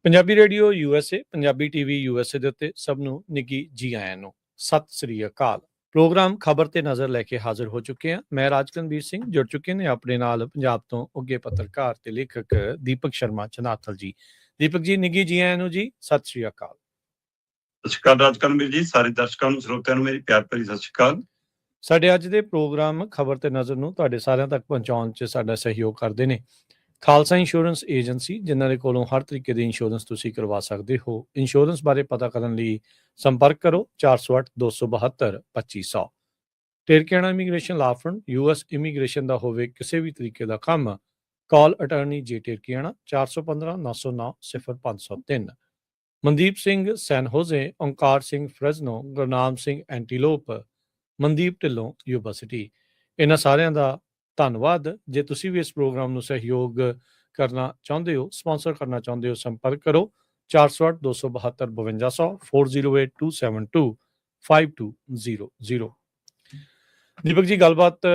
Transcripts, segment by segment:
Punjabi radio USA, Punjabi TV USA ਦੇ ਉੱਤੇ ਸਭ ਨੂੰ ਨਿੱਘੀ ਜੀ ਆਇਆਂ ਨੂੰ ਸਤਿ ਸ੍ਰੀ ਅਕਾਲ। ਪ੍ਰੋਗਰਾਮ ਖਬਰ ਤੇ ਨਜ਼ਰ ਲੈ ਕੇ ਹਾਜ਼ਰ ਹੋ ਚੁੱਕੇ ਹਾਂ। ਮੈਂ ਰਾਜਕਨਵੀਰ ਸਿੰਘ। ਜੁੜ ਚੁੱਕੇ ਨੇ ਆਪਣੇ ਨਾਲ ਪੰਜਾਬ ਤੋਂ ਉੱਘੇ ਪੱਤਰਕਾਰ ਤੇ ਲੇਖਕ ਦੀਪਕ ਸ਼ਰਮਾ ਚਨਾਥਲ ਜੀ। ਦੀਪਕ ਜੀ, ਨਿੱਘੀ ਜੀ ਆਇਆਂ ਨੂੰ ਜੀ, ਸਤਿ ਸ੍ਰੀ ਅਕਾਲ। ਸਤਿ ਸ਼੍ਰੀ ਅਕਾਲ ਰਾਜਕਨਵੀਰ ਜੀ, ਸਾਰੇ ਦਰਸ਼ਕਾਂ ਨੂੰ ਸਰੋਤਿਆਂ ਨੂੰ ਮੇਰੀ ਪਿਆਰ ਭਰੀ ਸਤਿ ਸ਼੍ਰੀ ਅਕਾਲ। ਸਾਡੇ ਅੱਜ ਦੇ ਪ੍ਰੋਗਰਾਮ ਖਬਰ ਤੇ ਨਜ਼ਰ ਨੂੰ ਤੁਹਾਡੇ ਸਾਰਿਆਂ ਤੱਕ ਪਹੁੰਚਾਉਣ 'ਚ ਸਾਡਾ ਸਹਿਯੋਗ ਕਰਦੇ ਨੇ ਖਾਲਸਾ ਇੰਸ਼ੋਰੈਂਸ ਏਜੰਸੀ, ਜਿਨ੍ਹਾਂ ਦੇ ਕੋਲੋਂ ਹਰ ਤਰੀਕੇ ਦੀ ਇੰਸ਼ੋਰੈਂਸ ਤੁਸੀਂ ਕਰਵਾ ਸਕਦੇ ਹੋ। ਇੰਸ਼ੋਰੈਂਸ ਬਾਰੇ ਪਤਾ ਕਰਨ ਲਈ ਸੰਪਰਕ ਕਰੋ 408 272 2500। ਟੇਰਕੇਣਾ ਇਮੀਗ੍ਰੇਸ਼ਨ ਲਾ ਫਰਮ, US ਇਮੀਗ੍ਰੇਸ਼ਨ ਦਾ ਹੋਵੇ ਕਿਸੇ ਵੀ ਤਰੀਕੇ ਦਾ ਕੰਮ, ਕਾਲ ਅਟਾਰਨੀ ਜੇ ਟੇਰਕੇਣਾ 415 909 0503। ਮਨਦੀਪ ਸਿੰਘ ਸੈਨ ਹੋਜ਼ੇ, ਓਂਕਾਰ ਸਿੰਘ ਫਰੈਜ਼ਨੋ, ਗੁਰਨਾਮ ਸਿੰਘ ਐਂਟੀਲੋਪ, ਮਨਦੀਪ ਢਿੱਲੋਂ ਯੂਨੀਵਰਸਿਟੀ, ਇਹਨਾਂ ਸਾਰਿਆਂ ਦਾ ਧੰਨਵਾਦ। ਜੇ ਤੁਸੀਂ ਵੀ ਇਸ ਪ੍ਰੋਗਰਾਮ ਨੂੰ ਸਹਿਯੋਗ ਕਰਨਾ ਚਾਹੁੰਦੇ ਹੋ, ਸਪਾਂਸਰ ਕਰਨਾ ਚਾਹੁੰਦੇ ਹੋ, ਸੰਪਰਕ ਕਰੋ 408 272 5200 408 272 5200। ਦੀਪਕ ਜੀ, ਗੱਲਬਾਤ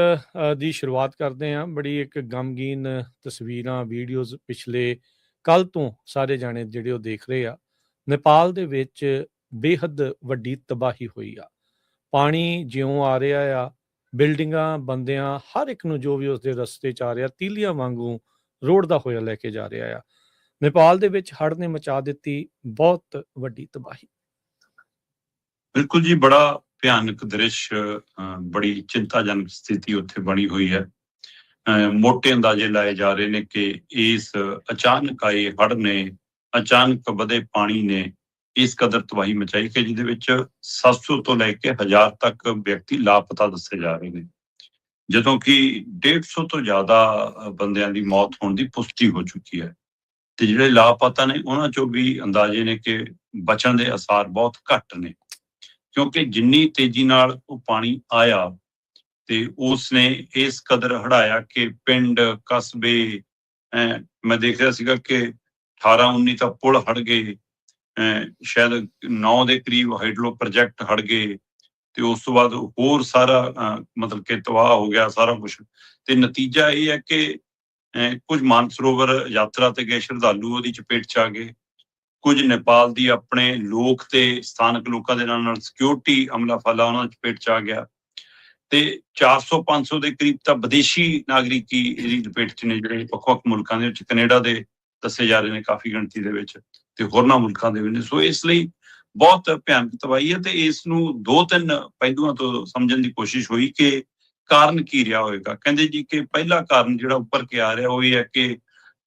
ਦੀ ਸ਼ੁਰੂਆਤ ਕਰਦੇ ਹਾਂ। ਬੜੀ ਇੱਕ ਗਮਗੀਨ ਤਸਵੀਰਾਂ, ਵੀਡੀਓਜ਼ ਪਿਛਲੇ ਕੱਲ ਤੋਂ ਸਾਰੇ ਜਾਣੇ ਜਿਹੜੇ ਉਹ ਦੇਖ ਰਹੇ ਆ। ਨੇਪਾਲ ਦੇ ਵਿੱਚ ਬੇਹੱਦ ਵੱਡੀ ਤਬਾਹੀ ਹੋਈ ਆ। ਪਾਣੀ ਜਿਉਂ ਆ ਰਿਹਾ ਆ, ਬਿਲਡਿੰਗਾਂ, ਬੰਦਿਆਂ, ਹਰ ਇੱਕ ਨੂੰ ਜੋ ਵੀ ਉਸਦੇ ਰਸਤੇ 'ਚ ਆ ਰਿਹਾ, ਤੀਲੀਆਂ ਵਾਂਗੂ ਰੋੜਦਾ ਹੋਇਆ ਲੈ ਕੇ ਜਾ ਰਿਹਾ ਆ। ਨੇਪਾਲ ਦੇ ਵਿੱਚ ਹੜ੍ਹ ਨੇ ਮਚਾ ਦਿੱਤੀ ਬਹੁਤ ਵੱਡੀ ਤਬਾਹੀ। ਬਿਲਕੁਲ ਜੀ, ਬੜਾ ਭਿਆਨਕ ਦ੍ਰਿਸ਼, ਬੜੀ ਚਿੰਤਾਜਨਕ ਸਥਿਤੀ ਉੱਥੇ ਬਣੀ ਹੋਈ ਹੈ। ਮੋਟੇ ਅੰਦਾਜ਼ੇ ਲਾਏ ਜਾ ਰਹੇ ਨੇ ਕਿ ਇਸ ਅਚਾਨਕ ਆਏ ਹੜ੍ਹ ਨੇ, ਅਚਾਨਕ ਵਧੇ ਪਾਣੀ ਨੇ ਇਸ ਕਦਰ ਤਬਾਹੀ ਮਚਾਈ ਕਿ ਜਿਹਦੇ ਵਿੱਚ 700 ਤੋਂ ਲੈ ਕੇ 1000 ਤੱਕ ਵਿਅਕਤੀ ਲਾਪਤਾ ਦੱਸੇ ਜਾ ਰਹੇ ਨੇ, ਜਦੋਂ ਕਿ 150 ਤੋਂ ਜ਼ਿਆਦਾ ਬੰਦਿਆਂ ਦੀ ਮੌਤ ਹੋਣ ਦੀ ਪੁਸ਼ਟੀ ਹੋ ਚੁੱਕੀ ਹੈ। ਤੇ ਜਿਹੜੇ ਲਾਪਤਾ ਨੇ ਉਹਨਾਂ ਚੋਂ ਵੀ ਅੰਦਾਜ਼ੇ ਨੇ ਕਿ ਬਚਣ ਦੇ ਆਸਾਰ ਬਹੁਤ ਘੱਟ ਨੇ, ਕਿਉਂਕਿ ਜਿੰਨੀ ਤੇਜ਼ੀ ਨਾਲ ਉਹ ਪਾਣੀ ਆਇਆ ਤੇ ਉਸਨੇ ਇਸ ਕਦਰ ਹੜਾਇਆ ਕਿ ਪਿੰਡ, ਕਸਬੇ, ਮੈਂ ਦੇਖ ਰਿਹਾ ਸੀਗਾ ਕਿ 18-19 ਤਾਂ ਪੁਲ ਹੜ ਗਏ, ਸ਼ਾਇਦ 9 ਦੇ ਕਰੀਬ ਹਾਈਡਰੋ ਪ੍ਰੋਜੈਕਟ ਹੜ ਗਏ, ਤੇ ਉਸ ਤੋਂ ਬਾਅਦ ਹੋਰ ਸਾਰਾ ਮਤਲਬ ਕਿ ਤਬਾਹ ਹੋ ਗਿਆ ਸਾਰਾ ਕੁਛ। ਤੇ ਨਤੀਜਾ ਇਹ ਹੈ ਕਿ ਕੁਝ ਮਾਨਸਰੋਵਰ ਯਾਤਰਾ ਤੇ ਗਏ ਸ਼ਰਧਾਲੂ ਉਹਦੀ ਚਪੇਟ 'ਚ ਆ ਗਏ, ਕੁਝ ਨੇਪਾਲ ਦੀ ਆਪਣੇ ਲੋਕ ਤੇ ਸਥਾਨਕ ਲੋਕਾਂ ਦੇ ਨਾਲ ਸਿਕਿਉਰਿਟੀ ਅਮਲਾ ਫਾਲਾ ਉਹਨਾਂ ਦੀ ਚਪੇਟ 'ਚ ਆ ਗਿਆ, ਤੇ 400-500 ਦੇ ਕਰੀਬ ਤਾਂ ਵਿਦੇਸ਼ੀ ਨਾਗਰਿਕ ਹੀ ਇਹਦੀ ਚਪੇਟ 'ਚ ਨੇ, ਜਿਹੜੇ ਵੱਖ-ਵੱਖ ਮੁਲਕਾਂ ਦੇ ਵਿੱਚ, ਕੈਨੇਡਾ ਦੇ ਦੱਸੇ ਜਾ ਰਹੇ ਨੇ ਕਾਫੀ ਗਿਣਤੀ ਦੇ ਵਿੱਚ, ਤੇ ਹੋਰਨਾਂ ਮੁਲਕਾਂ ਦੇ ਵੀ ਨੇ। ਸੋ ਇਸ ਲਈ ਬਹੁਤ ਭਿਆਨਕ ਤਬਾਹੀ ਹੈ, ਤੇ ਇਸ ਨੂੰ 2-3 ਪਹਿਲੂਆਂ ਤੋਂ ਸਮਝਣ ਦੀ ਕੋਸ਼ਿਸ਼ ਹੋਈ ਕਿ ਕਾਰਨ ਕੀ ਰਿਹਾ ਹੋਏਗਾ। ਕਹਿੰਦੇ ਜੀ ਕਿ ਪਹਿਲਾ ਕਾਰਨ ਜਿਹੜਾ ਉੱਪਰ ਕੇ ਆ ਰਿਹਾ ਉਹ ਇਹ ਹੈ ਕਿ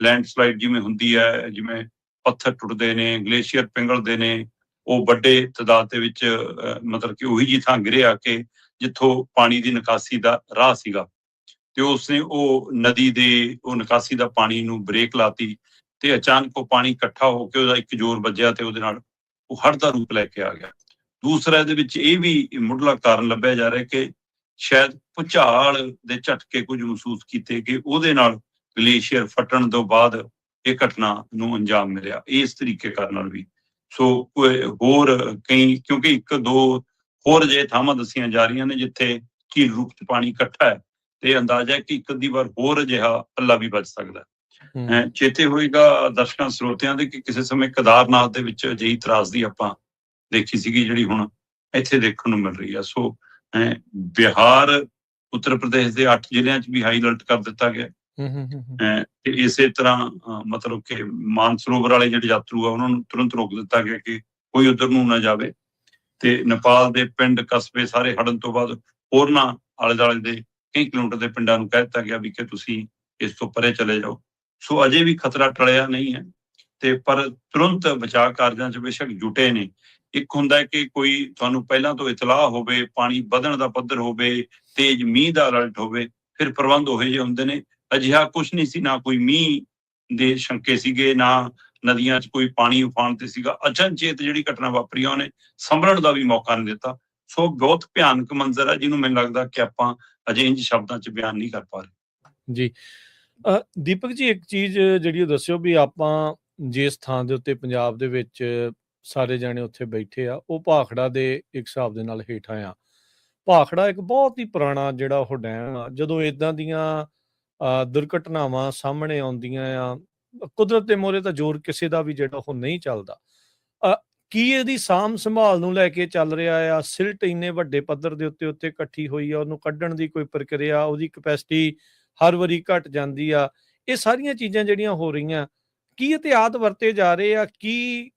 ਲੈਂਡਸਲਾਈਡ ਜਿਵੇਂ ਹੁੰਦੀ ਹੈ, ਜਿਵੇਂ ਪੱਥਰ ਟੁੱਟਦੇ ਨੇ, ਗਲੇਸ਼ੀਅਰ ਪਿੰਗਲਦੇ ਨੇ, ਉਹ ਵੱਡੇ ਤਾਦਾਦ ਦੇ ਵਿੱਚ ਮਤਲਬ ਕਿ ਉਹੀ ਜੀ ਥਾਂ ਗਿਰਿਆ ਕਿ ਜਿੱਥੋਂ ਪਾਣੀ ਦੀ ਨਿਕਾਸੀ ਦਾ ਰਾਹ ਸੀਗਾ, ਤੇ ਉਸਨੇ ਉਹ ਨਦੀ ਦੇ ਉਹ ਨਿਕਾਸੀ ਦਾ ਪਾਣੀ ਨੂੰ ਬ੍ਰੇਕ ਲਾਤੀ, ਤੇ ਅਚਾਨਕ ਉਹ ਪਾਣੀ ਇਕੱਠਾ ਹੋ ਕੇ ਉਹਦਾ ਇੱਕ ਜ਼ੋਰ ਵੱਜਿਆ ਤੇ ਉਹਦੇ ਨਾਲ ਉਹ ਹੜ੍ਹ ਦਾ ਰੂਪ ਲੈ ਕੇ ਆ ਗਿਆ। ਦੂਸਰਾ ਇਹਦੇ ਵਿੱਚ ਇਹ ਵੀ ਮੁੱਢਲਾ ਕਾਰਨ ਲੱਭਿਆ ਜਾ ਰਿਹਾ ਕਿ ਸ਼ਾਇਦ ਭੂਚਾਲ ਦੇ ਝਟਕੇ ਕੁਝ ਮਹਿਸੂਸ ਕੀਤੇ ਕਿ ਉਹਦੇ ਨਾਲ ਗਲੇਸ਼ੀਅਰ ਫਟਣ ਤੋਂ ਬਾਅਦ ਇਹ ਘਟਨਾ ਨੂੰ ਅੰਜਾਮ ਮਿਲਿਆ, ਇਸ ਤਰੀਕੇ ਕਾਰਨ ਨਾਲ ਵੀ। ਸੋ ਹੋਰ ਕਈ, ਕਿਉਂਕਿ 1-2 ਹੋਰ ਅਜਿਹੇ ਥਾਵਾਂ ਦੱਸੀਆਂ ਜਾ ਰਹੀਆਂ ਨੇ ਜਿੱਥੇ ਝੀਲ ਰੂਪ 'ਚ ਪਾਣੀ ਇਕੱਠਾ ਹੈ, ਤੇ ਅੰਦਾਜ਼ਾ ਹੈ ਕਿ ਇੱਕ ਅੱਧੀ ਵਾਰ ਹੋਰ ਅਜਿਹਾ ਪੱਲਾ ਵੀ ਬਚ ਸਕਦਾ। ਚੇਤੇ ਹੋਏਗਾ ਦਰਸ਼ਕਾਂ ਸਰੋਤਿਆਂ ਦੇ ਕਿ ਕਿਸੇ ਸਮੇਂ ਕੇਦਾਰਨਾਥ ਦੇ ਵਿੱਚ ਅਜਿਹੀ ਤਰਾਸਦੀ ਆਪਾਂ ਦੇਖੀ ਸੀਗੀ, ਜਿਹੜੀ ਹੁਣ ਇੱਥੇ ਦੇਖਣ ਨੂੰ ਮਿਲ ਰਹੀ ਆ। ਸੋ ਬਿਹਾਰ, ਉੱਤਰ ਪ੍ਰਦੇਸ਼ ਦੇ 8 ਜ਼ਿਲ੍ਹਿਆਂ 'ਚ ਵੀ ਹਾਈ ਅਲਰਟ ਕਰ ਦਿੱਤਾ ਗਿਆ, ਤੇ ਇਸੇ ਤਰ੍ਹਾਂ ਮਤਲਬ ਕਿ ਮਾਨਸਰੋਵਰ ਵਾਲੇ ਜਿਹੜੇ ਯਾਤਰੂ ਆ ਉਹਨਾਂ ਨੂੰ ਤੁਰੰਤ ਰੋਕ ਦਿੱਤਾ ਗਿਆ ਕਿ ਕੋਈ ਉੱਧਰ ਨੂੰ ਨਾ ਜਾਵੇ, ਤੇ ਨੇਪਾਲ ਦੇ ਪਿੰਡ, ਕਸਬੇ ਸਾਰੇ ਹੜਨ ਤੋਂ ਬਾਅਦ ਹੋਰਨਾਂ ਆਲੇ ਦੁਆਲੇ ਦੇ ਕਈ ਕਿਲੋਮੀਟਰ ਦੇ ਪਿੰਡਾਂ ਨੂੰ ਕਹਿ ਦਿੱਤਾ ਗਿਆ ਵੀ ਕਿ ਤੁਸੀਂ ਇਸ ਤੋਂ ਪਰੇ ਚਲੇ ਜਾਓ। ਸੋ ਅਜੇ ਵੀ ਖਤਰਾ ਟਲਿਆ ਨਹੀਂ ਹੈ, ਤੇ ਪਰ ਤੁਰੰਤ ਬਚਾਅ ਕਾਰਜਾਂ 'ਚ ਬੇਸ਼ੱਕ ਜੁਟੇ ਨੇ। ਇੱਕ ਹੁੰਦਾ ਹੈ ਕਿ ਕੋਈ ਤੁਹਾਨੂੰ ਪਹਿਲਾਂ ਤੋਂ ਇਤਲਾਹ ਹੋਵੇ, ਪਾਣੀ ਵਧਣ ਦਾ ਪੱਧਰ ਹੋਵੇ, ਤੇਜ਼ ਮੀਂਹ ਦਾ ਅਲਰਟ ਹੋਵੇ, ਫਿਰ ਪ੍ਰਬੰਧ ਉਹੋ ਜਿਹੇ ਹੁੰਦੇ ਨੇ। ਅਜਿਹਾ ਕੁਛ ਨਹੀਂ ਸੀ, ਨਾ ਕੋਈ ਮੀਂਹ ਦੇ ਸ਼ੰਕੇ ਸੀਗੇ, ਨਾ ਨਦੀਆਂ 'ਚ ਕੋਈ ਪਾਣੀ ਉਫਾਨ ਤੇ ਸੀਗਾ। ਅਚਨਚੇਤ ਜਿਹੜੀ ਘਟਨਾ ਵਾਪਰੀ ਆ ਉਹਨੇ ਸੰਭਲਣ ਦਾ ਵੀ ਮੌਕਾ ਨਹੀਂ ਦਿੱਤਾ। ਸੋ ਬਹੁਤ ਭਿਆਨਕ ਮੰਜ਼ਰ ਹੈ, ਜਿਹਨੂੰ ਮੈਨੂੰ ਲੱਗਦਾ ਕਿ ਆਪਾਂ ਅਜੇ ਇੰਝ ਸ਼ਬਦਾਂ 'ਚ ਬਿਆਨ ਨਹੀਂ ਕਰ ਪਾ ਰਹੇ। ਜੀ ਦੀਪਕ ਜੀ, ਇੱਕ ਚੀਜ਼ ਜਿਹੜੀ ਉਹ ਦੱਸਿਓ ਵੀ ਆਪਾਂ ਜਿਸ ਥਾਂ ਦੇ ਉੱਤੇ ਪੰਜਾਬ ਦੇ ਵਿੱਚ ਸਾਰੇ ਜਾਣੇ ਉੱਥੇ ਬੈਠੇ ਆ, ਉਹ ਭਾਖੜਾ ਦੇ ਇੱਕ ਹਿਸਾਬ ਦੇ ਨਾਲ ਹੇਠਾਂ ਆ। ਭਾਖੜਾ ਇੱਕ ਬਹੁਤ ਹੀ ਪੁਰਾਣਾ ਜਿਹੜਾ ਉਹ ਡੈਮ ਆ। ਜਦੋਂ ਇੱਦਾਂ ਦੀਆਂ ਦੁਰਘਟਨਾਵਾਂ ਸਾਹਮਣੇ ਆਉਂਦੀਆਂ ਆ, ਕੁਦਰਤ ਦੇ ਮੋਹਰੇ ਤਾਂ ਜ਼ੋਰ ਕਿਸੇ ਦਾ ਵੀ ਜਿਹੜਾ ਉਹ ਨਹੀਂ ਚੱਲਦਾ। ਕੀ ਇਹਦੀ ਸਾਂਭ ਸੰਭਾਲ ਨੂੰ ਲੈ ਕੇ ਚੱਲ ਰਿਹਾ ਆ? ਸਿਲਟ ਇੰਨੇ ਵੱਡੇ ਪੱਧਰ ਦੇ ਉੱਤੇ ਇਕੱਠੀ ਹੋਈ ਆ, ਉਹਨੂੰ ਕੱਢਣ ਦੀ ਕੋਈ ਪ੍ਰਕਿਰਿਆ, ਉਹਦੀ ਕਪੈਸਿਟੀ ਹਰ ਵਾਰੀ ਘਟ ਜਾਂਦੀ ਆ। ਇਹ ਸਾਰੀਆਂ ਚੀਜ਼ਾਂ ਜਿਹੜੀਆਂ ਹੋ ਰਹੀਆਂ, ਕੀ ਇਹਤਿਆਤ ਵਰਤੇ ਜਾ ਰਹੇ ਆ? ਕੀ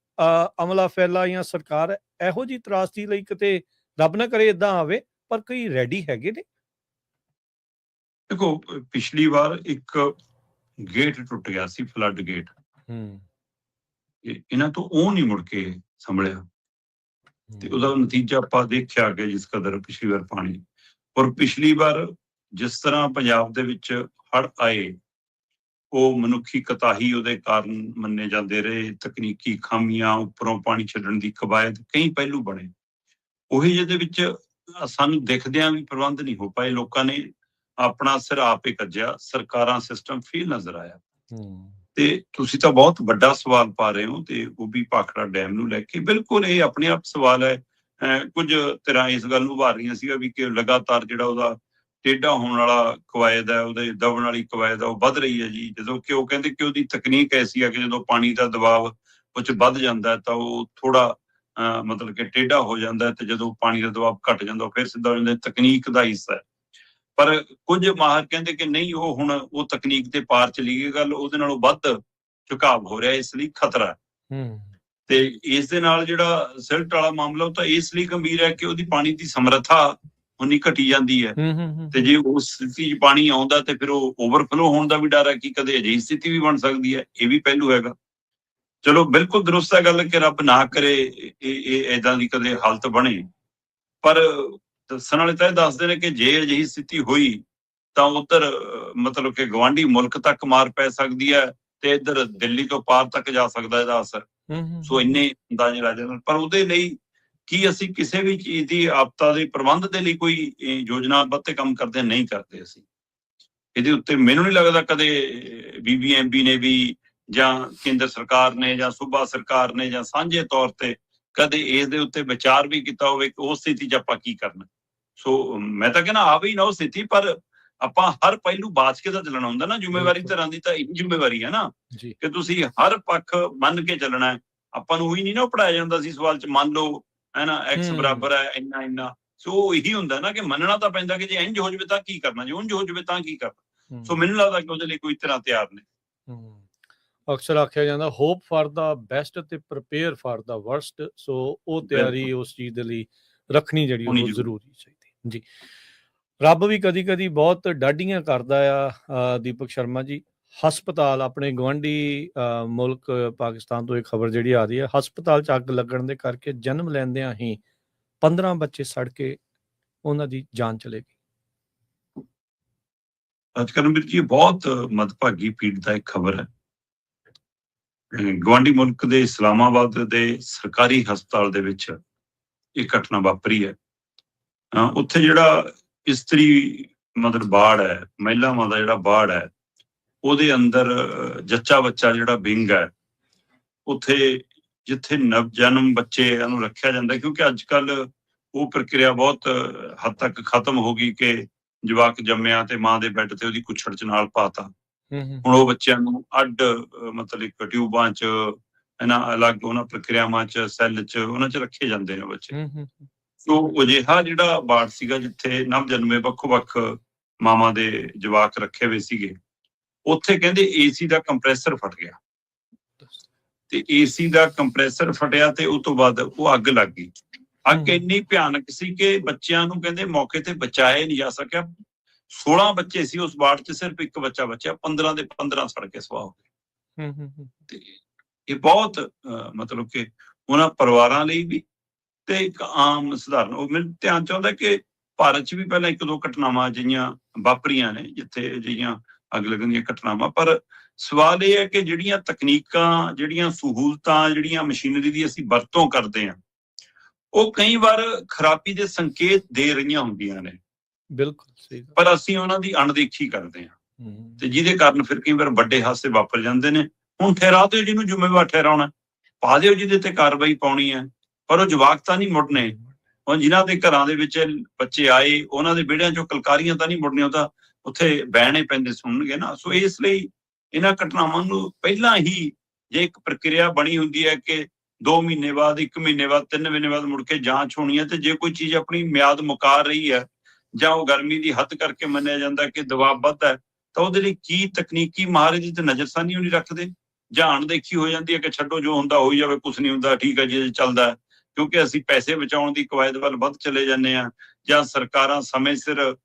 ਅਮਲਾ ਫੈਲਾ ਜਾਂ ਸਰਕਾਰ ਇਹੋ ਜਿਹੀ ਤਰਾਸਦੀ ਲਈ ਕਿਤੇ ਰੱਬ ਨਾ ਕਰੇ ਇਦਾਂ ਆਵੇ, ਪਰ ਕੋਈ ਰੈਡੀ ਹੈਗੇ ਨੇ? ਦੇਖੋ, ਪਿਛਲੀ ਵਾਰ ਇੱਕ ਗੇਟ ਟੁੱਟ ਗਿਆ ਸੀ, ਫਲੱਡ ਗੇਟ। ਇਹਨਾਂ ਤੋਂ ਉਹ ਨਹੀਂ ਮੁੜ ਕੇ ਸੰਭਲਿਆ, ਤੇ ਉਹਦਾ ਨਤੀਜਾ ਆਪਾਂ ਦੇਖਿਆ ਕਿ ਜਿਸ ਕਦਰ ਪਿਛਲੀ ਵਾਰ ਪਾਣੀ, ਔਰ ਪਿਛਲੀ ਵਾਰ ਜਿਸ ਤਰ੍ਹਾਂ ਪੰਜਾਬ ਦੇ ਵਿੱਚ ਹੜ੍ਹ ਆਏ, ਉਹ ਮਨੁੱਖੀ ਕਤਾਹੀ ਉਹਦੇ ਕਾਰਨ ਮੰਨੇ ਜਾਂਦੇ ਰਹੇ। ਤਕਨੀਕੀ ਖਾਮੀਆਂ, ਉੱਪਰੋਂ ਪਾਣੀ ਛੱਡਣ ਦੀ ਕਵਾਇਦ, ਕਈ ਪਹਿਲੂ ਬਣੇ। ਉਹੀ ਜਿਹਦੇ ਵਿੱਚ ਸਾਨੂੰ ਦਿਖਦਿਆਂ ਵੀ ਪ੍ਰਬੰਧ ਨਹੀਂ ਹੋ ਪਾਏ। ਲੋਕਾਂ ਨੇ ਆਪਣਾ ਸਿਰ ਆਪੇ ਕੱਜਿਆ, ਸਰਕਾਰਾਂ ਸਿਸਟਮ ਫੇਲ ਨਜ਼ਰ ਆਇਆ। ਤੇ ਤੁਸੀਂ ਤਾਂ ਬਹੁਤ ਵੱਡਾ ਸਵਾਲ ਪਾ ਰਹੇ ਹੋ, ਤੇ ਉਹ ਵੀ ਭਾਖੜਾ ਡੈਮ ਨੂੰ ਲੈ ਕੇ। ਬਿਲਕੁਲ ਇਹ ਆਪਣੇ ਆਪ ਸਵਾਲ ਹੈ। ਕੁਝ ਤਰ੍ਹਾਂ ਇਸ ਗੱਲ ਨੂੰ ਉਭਾਰ ਰਹੀਆਂ ਸੀਗਾ ਵੀ ਕਿ ਲਗਾਤਾਰ ਜਿਹੜਾ ਉਹਦਾ ਟੇਢਾ ਹੋਣ ਵਾਲਾ ਕਵਾਇਦ ਹੈ, ਉਹਦੇ ਦਬਣ ਵਾਲੀ ਕਵਾਇਦ ਹੈ, ਉਹ ਵੱਧ ਰਹੀ ਹੈ ਜੀ। ਜਦੋਂ ਕਿ ਉਹ ਕਹਿੰਦੇ ਕਿ ਉਹਦੀ ਤਕਨੀਕ ਐਸੀ ਆ ਕਿ ਜਦੋਂ ਪਾਣੀ ਦਾ ਦਬਾਅ ਉਹ 'ਚ ਵੱਧ ਜਾਂਦਾ ਤਾਂ ਉਹ ਥੋੜਾ ਮਤਲਬ ਕਿ ਟੇਢਾ ਹੋ ਜਾਂਦਾ, ਤੇ ਜਦੋਂ ਪਾਣੀ ਦਾ ਦਬਾਅ ਘਟ ਜਾਂਦਾ ਉਹ ਫਿਰ ਸਿੱਧਾ ਹੋ ਜਾਂਦਾ। ਤਕਨੀਕ ਦਾ ਹਿੱਸਾ ਹੈ। ਪਰ ਕੁਝ ਮਾਹਰ ਕਹਿੰਦੇ ਕਿ ਨਹੀਂ, ਉਹ ਹੁਣ ਉਹ ਤਕਨੀਕ ਤੇ ਪਾਰ ਚਲੀ ਗਈ ਗੱਲ, ਉਹਦੇ ਨਾਲੋਂ ਵੱਧ ਝੁਕਾਵ ਹੋ ਰਿਹਾ, ਇਸ ਲਈ ਖਤਰਾ। ਤੇ ਇਸ ਦੇ ਨਾਲ ਜਿਹੜਾ ਸਿਲਟ ਵਾਲਾ ਮਾਮਲਾ, ਉਹ ਤਾਂ ਇਸ ਲਈ ਗੰਭੀਰ ਹੈ ਕਿ ਉਹਦੀ ਪਾਣੀ ਦੀ ਸਮਰੱਥਾ ਉਨੀ ਘਟੀ ਜਾਂਦੀ ਹੈ। ਤੇ ਜੇ ਉਸ ਸਥਿਤੀ 'ਚ ਪਾਣੀ ਆਉਂਦਾ ਤੇ ਫਿਰ ਉਹ ਓਵਰਫਲੋ ਹੋਣ ਦਾ ਵੀ ਡਰ ਹੈ ਕਿ ਕਦੇ ਅਜਿਹੀ ਸਥਿਤੀ ਵੀ ਬਣ ਸਕਦੀ ਹੈ। ਇਹ ਵੀ ਪਹਿਲੂ ਹੈਗਾ। ਚਲੋ, ਬਿਲਕੁਲ ਦਰੁਸਤ ਹੈ ਗੱਲ ਕਿ ਰੱਬ ਨਾ ਕਰੇ ਇਹ ਏਦਾਂ ਦੀ ਕਦੇ ਹਾਲਤ ਬਣੇ, ਪਰ ਦੱਸਣ ਵਾਲੇ ਤਾਂ ਇਹ ਦੱਸਦੇ ਨੇ ਕਿ ਜੇ ਅਜਿਹੀ ਸਥਿਤੀ ਹੋਈ ਤਾਂ ਉੱਧਰ ਮਤਲਬ ਕਿ ਗਵਾਂਢੀ ਮੁਲਕ ਤੱਕ ਮਾਰ ਪੈ ਸਕਦੀ ਹੈ, ਤੇ ਇੱਧਰ ਦਿੱਲੀ ਤੋਂ ਪਾਰ ਤੱਕ ਜਾ ਸਕਦਾ ਇਹਦਾ ਅਸਰ। ਸੋ ਇੰਨੇ ਅੰਦਾਜ਼ੇ ਲਾ ਜਾਂਦੇ। ਪਰ ਉਹਦੇ ਲਈ ਕੀ ਅਸੀਂ ਕਿਸੇ ਵੀ ਚੀਜ਼ ਦੀ ਆਪਦਾ ਦੇ ਪ੍ਰਬੰਧ ਦੇ ਲਈ ਕੋਈ ਯੋਜਨਾਬੱਧ ਤੇ ਕੰਮ ਕਰਦੇ ਨਹੀਂ ਕਰਦੇ ਅਸੀਂ। ਇਹਦੇ ਉੱਤੇ ਮੈਨੂੰ ਨਹੀਂ ਲੱਗਦਾ ਕਦੇ BBMP ਨੇ ਵੀ, ਜਾਂ ਕੇਂਦਰ ਸਰਕਾਰ ਨੇ, ਜਾਂ ਸੂਬਾ ਸਰਕਾਰ ਨੇ, ਜਾਂ ਸਾਂਝੇ ਤੌਰ ਤੇ ਕਦੇ ਇਸ ਦੇ ਉੱਤੇ ਵਿਚਾਰ ਵੀ ਕੀਤਾ ਹੋਵੇ ਕਿ ਉਸ ਸਥਿਤੀ 'ਚ ਆਪਾਂ ਕੀ ਕਰਨਾ। ਸੋ ਮੈਂ ਤਾਂ ਕਹਿੰਦਾ ਆਵੇ ਹੀ ਨਾ ਉਹ ਸਥਿਤੀ, ਪਰ ਆਪਾਂ ਹਰ ਪਹਿਲੂ ਬਾਚ ਕੇ ਤਾਂ ਚੱਲਣਾ ਹੁੰਦਾ ਨਾ। ਜ਼ਿੰਮੇਵਾਰੀ ਧਿਰਾਂ ਦੀ ਤਾਂ ਇਹ ਜ਼ਿੰਮੇਵਾਰੀ ਹੈ ਨਾ ਕਿ ਤੁਸੀਂ ਹਰ ਪੱਖ ਮੰਨ ਕੇ ਚੱਲਣਾ ਹੈ। ਆਪਾਂ ਨੂੰ ਉਹੀ ਨਹੀਂ ਨਾ ਪੜਾਇਆ ਜਾਂਦਾ ਸੀ ਸਵਾਲ 'ਚ, ਮੰਨ ਲਓ ਹੈ ਨਾ X ਬਰਾਬਰ ਹੈ ਇੰਨਾ। ਸੋ ਇਹੀ ਹੁੰਦਾ ਨਾ ਕਿ ਮੰਨਣਾ ਤਾਂ ਪੈਂਦਾ ਕਿ ਜੇ ਇੰਝ ਹੋ ਜਾਵੇ ਤਾਂ ਕੀ ਕਰਨਾ, ਜੇ ਉਂਝ ਹੋ ਜਾਵੇ ਤਾਂ ਕੀ ਕਰਨਾ। ਸੋ ਮੈਨੂੰ ਲੱਗਦਾ ਕਿ ਉਹਦੇ ਲਈ ਕੋਈ ਤਰ੍ਹਾਂ ਤਿਆਰ ਨੇ। ਅਕਸਰ ਆਖਿਆ ਜਾਂਦਾ ਹੋਪ ਫਾਰ ਦਾ ਬੈਸਟ ਤੇ ਪ੍ਰਪੇਅਰ ਫਾਰ ਦਾ ਵਰਸਟ। ਸੋ ਉਹ ਤਿਆਰੀ ਉਸ ਚੀਜ਼ ਦੇ ਲਈ ਰੱਖਣੀ ਜਿਹੜੀ ਉਹ ਜ਼ਰੂਰੀ ਚਾਹੀਦੀ ਜੀ। ਰੱਬ ਵੀ ਕਦੀ ਕਦੀ ਬਹੁਤ ਡਾਢੀਆਂ ਕਰਦਾ ਆ। ਦੀਪਕ ਸ਼ਰਮਾ ਜੀ, ਹਸਪਤਾਲ ਆਪਣੇ ਗੁਆਂਢੀ ਮੁਲਕ ਪਾਕਿਸਤਾਨ ਤੋਂ ਇਹ ਖਬਰ ਜਿਹੜੀ ਆ ਰਹੀ ਹੈ, ਹਸਪਤਾਲ 'ਚ ਅੱਗ ਲੱਗਣ ਦੇ ਕਰਕੇ ਜਨਮ ਲੈਂਦਿਆਂ ਹੀ 15 ਬੱਚੇ ਸੜ ਕੇ ਉਹਨਾਂ ਦੀ ਜਾਨ ਚਲੇ ਗਈ। ਅੱਜ ਕਰਮਵੀਰ ਜੀ, ਬਹੁਤ ਮੰਦਭਾਗੀ ਪੀੜਤਾਇਕ ਖਬਰ ਹੈ। ਗੁਆਂਢੀ ਮੁਲਕ ਦੇ ਇਸਲਾਮਾਬਾਦ ਦੇ ਸਰਕਾਰੀ ਹਸਪਤਾਲ ਦੇ ਵਿੱਚ ਇਹ ਘਟਨਾ ਵਾਪਰੀ ਹੈ। ਉੱਥੇ ਜਿਹੜਾ ਇਸਤਰੀ ਮਤਲਬ ਵਾਰਡ ਹੈ, ਮਹਿਲਾਵਾਂ ਦਾ ਜਿਹੜਾ ਵਾਰਡ ਹੈ, ਉਹਦੇ ਅੰਦਰ ਜੱਚਾ ਬੱਚਾ ਜਿਹੜਾ ਵਿੰਗ ਹੈ, ਉੱਥੇ ਜਿੱਥੇ ਨਵ ਜਨਮ ਬੱਚੇ ਨੂੰ ਰੱਖਿਆ ਜਾਂਦਾ, ਕਿਉਂਕਿ ਅੱਜ ਕੱਲ ਉਹ ਪ੍ਰਕਿਰਿਆ ਬਹੁਤ ਹੱਦ ਤੱਕ ਖਤਮ ਹੋ ਗਈ ਕਿ ਜਵਾਕ ਜੰਮਿਆ ਤੇ ਮਾਂ ਦੇ ਬੈੱਡ ਤੇ ਉਹਦੀ ਕੁੱਛੜ 'ਚ ਨਾਲ ਪਾਤਾ। ਹੁਣ ਉਹ ਬੱਚਿਆਂ ਨੂੰ ਅੱਡ ਮਤਲਬ ਟਿਊਬਾਂ 'ਚ, ਇਹਨਾਂ ਅਲੱਗ ਉਹਨਾਂ ਪ੍ਰਕਿਰਿਆਵਾਂ 'ਚ, ਸੈੱਲ 'ਚ ਉਹਨਾਂ 'ਚ ਰੱਖੇ ਜਾਂਦੇ ਨੇ ਬੱਚੇ। ਸੋ ਅਜਿਹਾ ਜਿਹੜਾ ਵਾਰਡ ਸੀਗਾ ਜਿੱਥੇ ਨਵ ਜਨਮੇ ਵੱਖੋ-ਵੱਖ ਮਾਵਾਂ ਦੇ ਜਵਾਕ ਰੱਖੇ ਹੋਏ ਸੀਗੇ, ਉੱਥੇ ਕਹਿੰਦੇ AC ਦਾ ਕੰਪਰੈਸਰ ਫਟ ਗਿਆ, ਤੇ AC ਦਾ ਕੰਪਰੈਸਰ ਫਟਿਆ ਤੇ ਉਸ ਤੋਂ ਬਾਅਦ ਉਹ ਅੱਗ ਲੱਗ ਗਈ। ਅੱਗ ਇੰਨੀ ਭਿਆਨਕ ਸੀ ਕਿ ਬੱਚਿਆਂ ਨੂੰ ਕਹਿੰਦੇ ਮੌਕੇ ਤੇ ਬਚਾਇਆ ਨਹੀਂ ਜਾ ਸਕਿਆ। 16 ਬੱਚੇ ਸੀ ਉਸ ਵਾਰਡ 'ਚ, ਸਿਰਫ ਇੱਕ ਬੱਚਾ ਬਚਿਆ। 15 ਦੇ 15 ਸੜ ਕੇ ਸੁਆਹ ਹੋ ਗਏ। ਤੇ ਇਹ ਬਹੁਤ ਮਤਲਬ ਕਿ ਉਹਨਾਂ ਪਰਿਵਾਰਾਂ ਲਈ ਵੀ ਤੇ ਇੱਕ ਆਮ ਸਧਾਰਨ, ਉਹ ਮੈਨੂੰ ਧਿਆਨ 'ਚ ਆਉਂਦਾ ਕਿ ਭਾਰਤ 'ਚ ਵੀ ਪਹਿਲਾਂ 1-2 ਘਟਨਾਵਾਂ ਅਜਿਹੀਆਂ ਵਾਪਰੀਆਂ ਨੇ ਜਿੱਥੇ ਅਜਿਹੀਆਂ ਅੱਗ ਲੱਗਣ ਦੀਆਂ ਘਟਨਾਵਾਂ। ਪਰ ਸਵਾਲ ਇਹ ਹੈ ਕਿ ਜਿਹੜੀਆਂ ਤਕਨੀਕਾਂ, ਜਿਹੜੀਆਂ ਸਹੂਲਤਾਂ, ਜਿਹੜੀਆਂ ਮਸ਼ੀਨਰੀ ਦੀ ਅਸੀਂ ਵਰਤੋਂ ਕਰਦੇ ਹਾਂ, ਉਹ ਕਈ ਵਾਰ ਖਰਾਬੀ ਦੇ ਸੰਕੇਤ ਦੇ ਰਹੀਆਂ ਹੁੰਦੀਆਂ ਨੇ। ਬਿਲਕੁਲ ਸਹੀ, ਪਰ ਅਸੀਂ ਉਹਨਾਂ ਦੀ ਅਣਦੇਖੀ ਕਰਦੇ ਹਾਂ, ਤੇ ਜਿਹਦੇ ਕਾਰਨ ਫਿਰ ਕਈ ਵਾਰ ਵੱਡੇ ਹਾਦਸੇ ਵਾਪਰ ਜਾਂਦੇ ਨੇ। ਹੁਣ ਠਹਿਰਾ ਦਿਓ ਜਿਹਨੂੰ ਜ਼ਿੰਮੇਵਾਰ ਠਹਿਰਾਉਣਾ, ਪਾ ਦਿਓ ਜਿਹਦੇ ਤੇ ਕਾਰਵਾਈ ਪਾਉਣੀ ਹੈ, ਪਰ ਉਹ ਜਵਾਕ ਤਾਂ ਨਹੀਂ ਮੁੜਨੇ। ਹੁਣ ਜਿਨ੍ਹਾਂ ਦੇ ਘਰਾਂ ਦੇ ਵਿੱਚ ਬੱਚੇ ਆਏ, ਉਹਨਾਂ ਦੇ ਵਿਹੜਿਆਂ 'ਚੋਂ ਕਲਕਾਰੀਆਂ ਤਾਂ ਨਹੀਂ ਮੁੜਨੀਆਂ, ਉਹ ਤਾਂ ਉੱਥੇ ਬਹਿਣੇ ਪੈਂਦੇ ਸੁਣਨਗੇ ਨਾ। ਸੋ ਇਸ ਲਈ ਇਹਨਾਂ ਘਟਨਾਵਾਂ ਨੂੰ ਪਹਿਲਾਂ ਹੀ ਜੇ ਇੱਕ ਪ੍ਰਕਿਰਿਆ ਬਣੀ ਹੁੰਦੀ ਹੈ ਕਿ 2 ਮਹੀਨੇ ਬਾਅਦ, 1 ਮਹੀਨੇ ਬਾਅਦ, 3 ਮਹੀਨੇ ਬਾਅਦ ਮੁੜ ਕੇ ਜਾਂਚ ਹੋਣੀ ਹੈ, ਤੇ ਜੇ ਕੋਈ ਚੀਜ਼ ਆਪਣੀ ਮਿਆਦ ਮੁਕਾ ਰਹੀ ਹੈ ਜਾਂ ਉਹ ਗਰਮੀ ਦੀ ਹੱਦ ਕਰਕੇ ਮੰਨਿਆ ਜਾਂਦਾ ਕਿ ਦਬਾਅ ਵੱਧ ਹੈ, ਤਾਂ ਉਹਦੇ ਲਈ ਕੀ ਤਕਨੀਕੀ ਮਾਹਰ ਇਹਦੀ ਤੇ ਨਜ਼ਰਸਾਨੀ ਨਹੀਂ ਰੱਖਦੇ, ਜਾਂ ਅਣਦੇਖੀ ਹੋ ਜਾਂਦੀ ਹੈ ਕਿ ਛੱਡੋ ਜੋ ਹੁੰਦਾ ਹੋਈ ਜਾਵੇ, ਕੁਛ ਨਹੀਂ ਹੁੰਦਾ, ਠੀਕ ਹੈ ਜੀ ਇਹ ਚੱਲਦਾ, ਕਿਉਂਕਿ ਅਸੀਂ ਪੈਸੇ ਬਚਾਉਣ ਦੀ ਕਵਾਇਦ ਵੱਲ ਵੱਧ ਚਲੇ ਜਾਂਦੇ ਹਾਂ, ਜਾਂ ਸਰਕਾਰਾਂ ਸਮੇਂ ਸਿਰ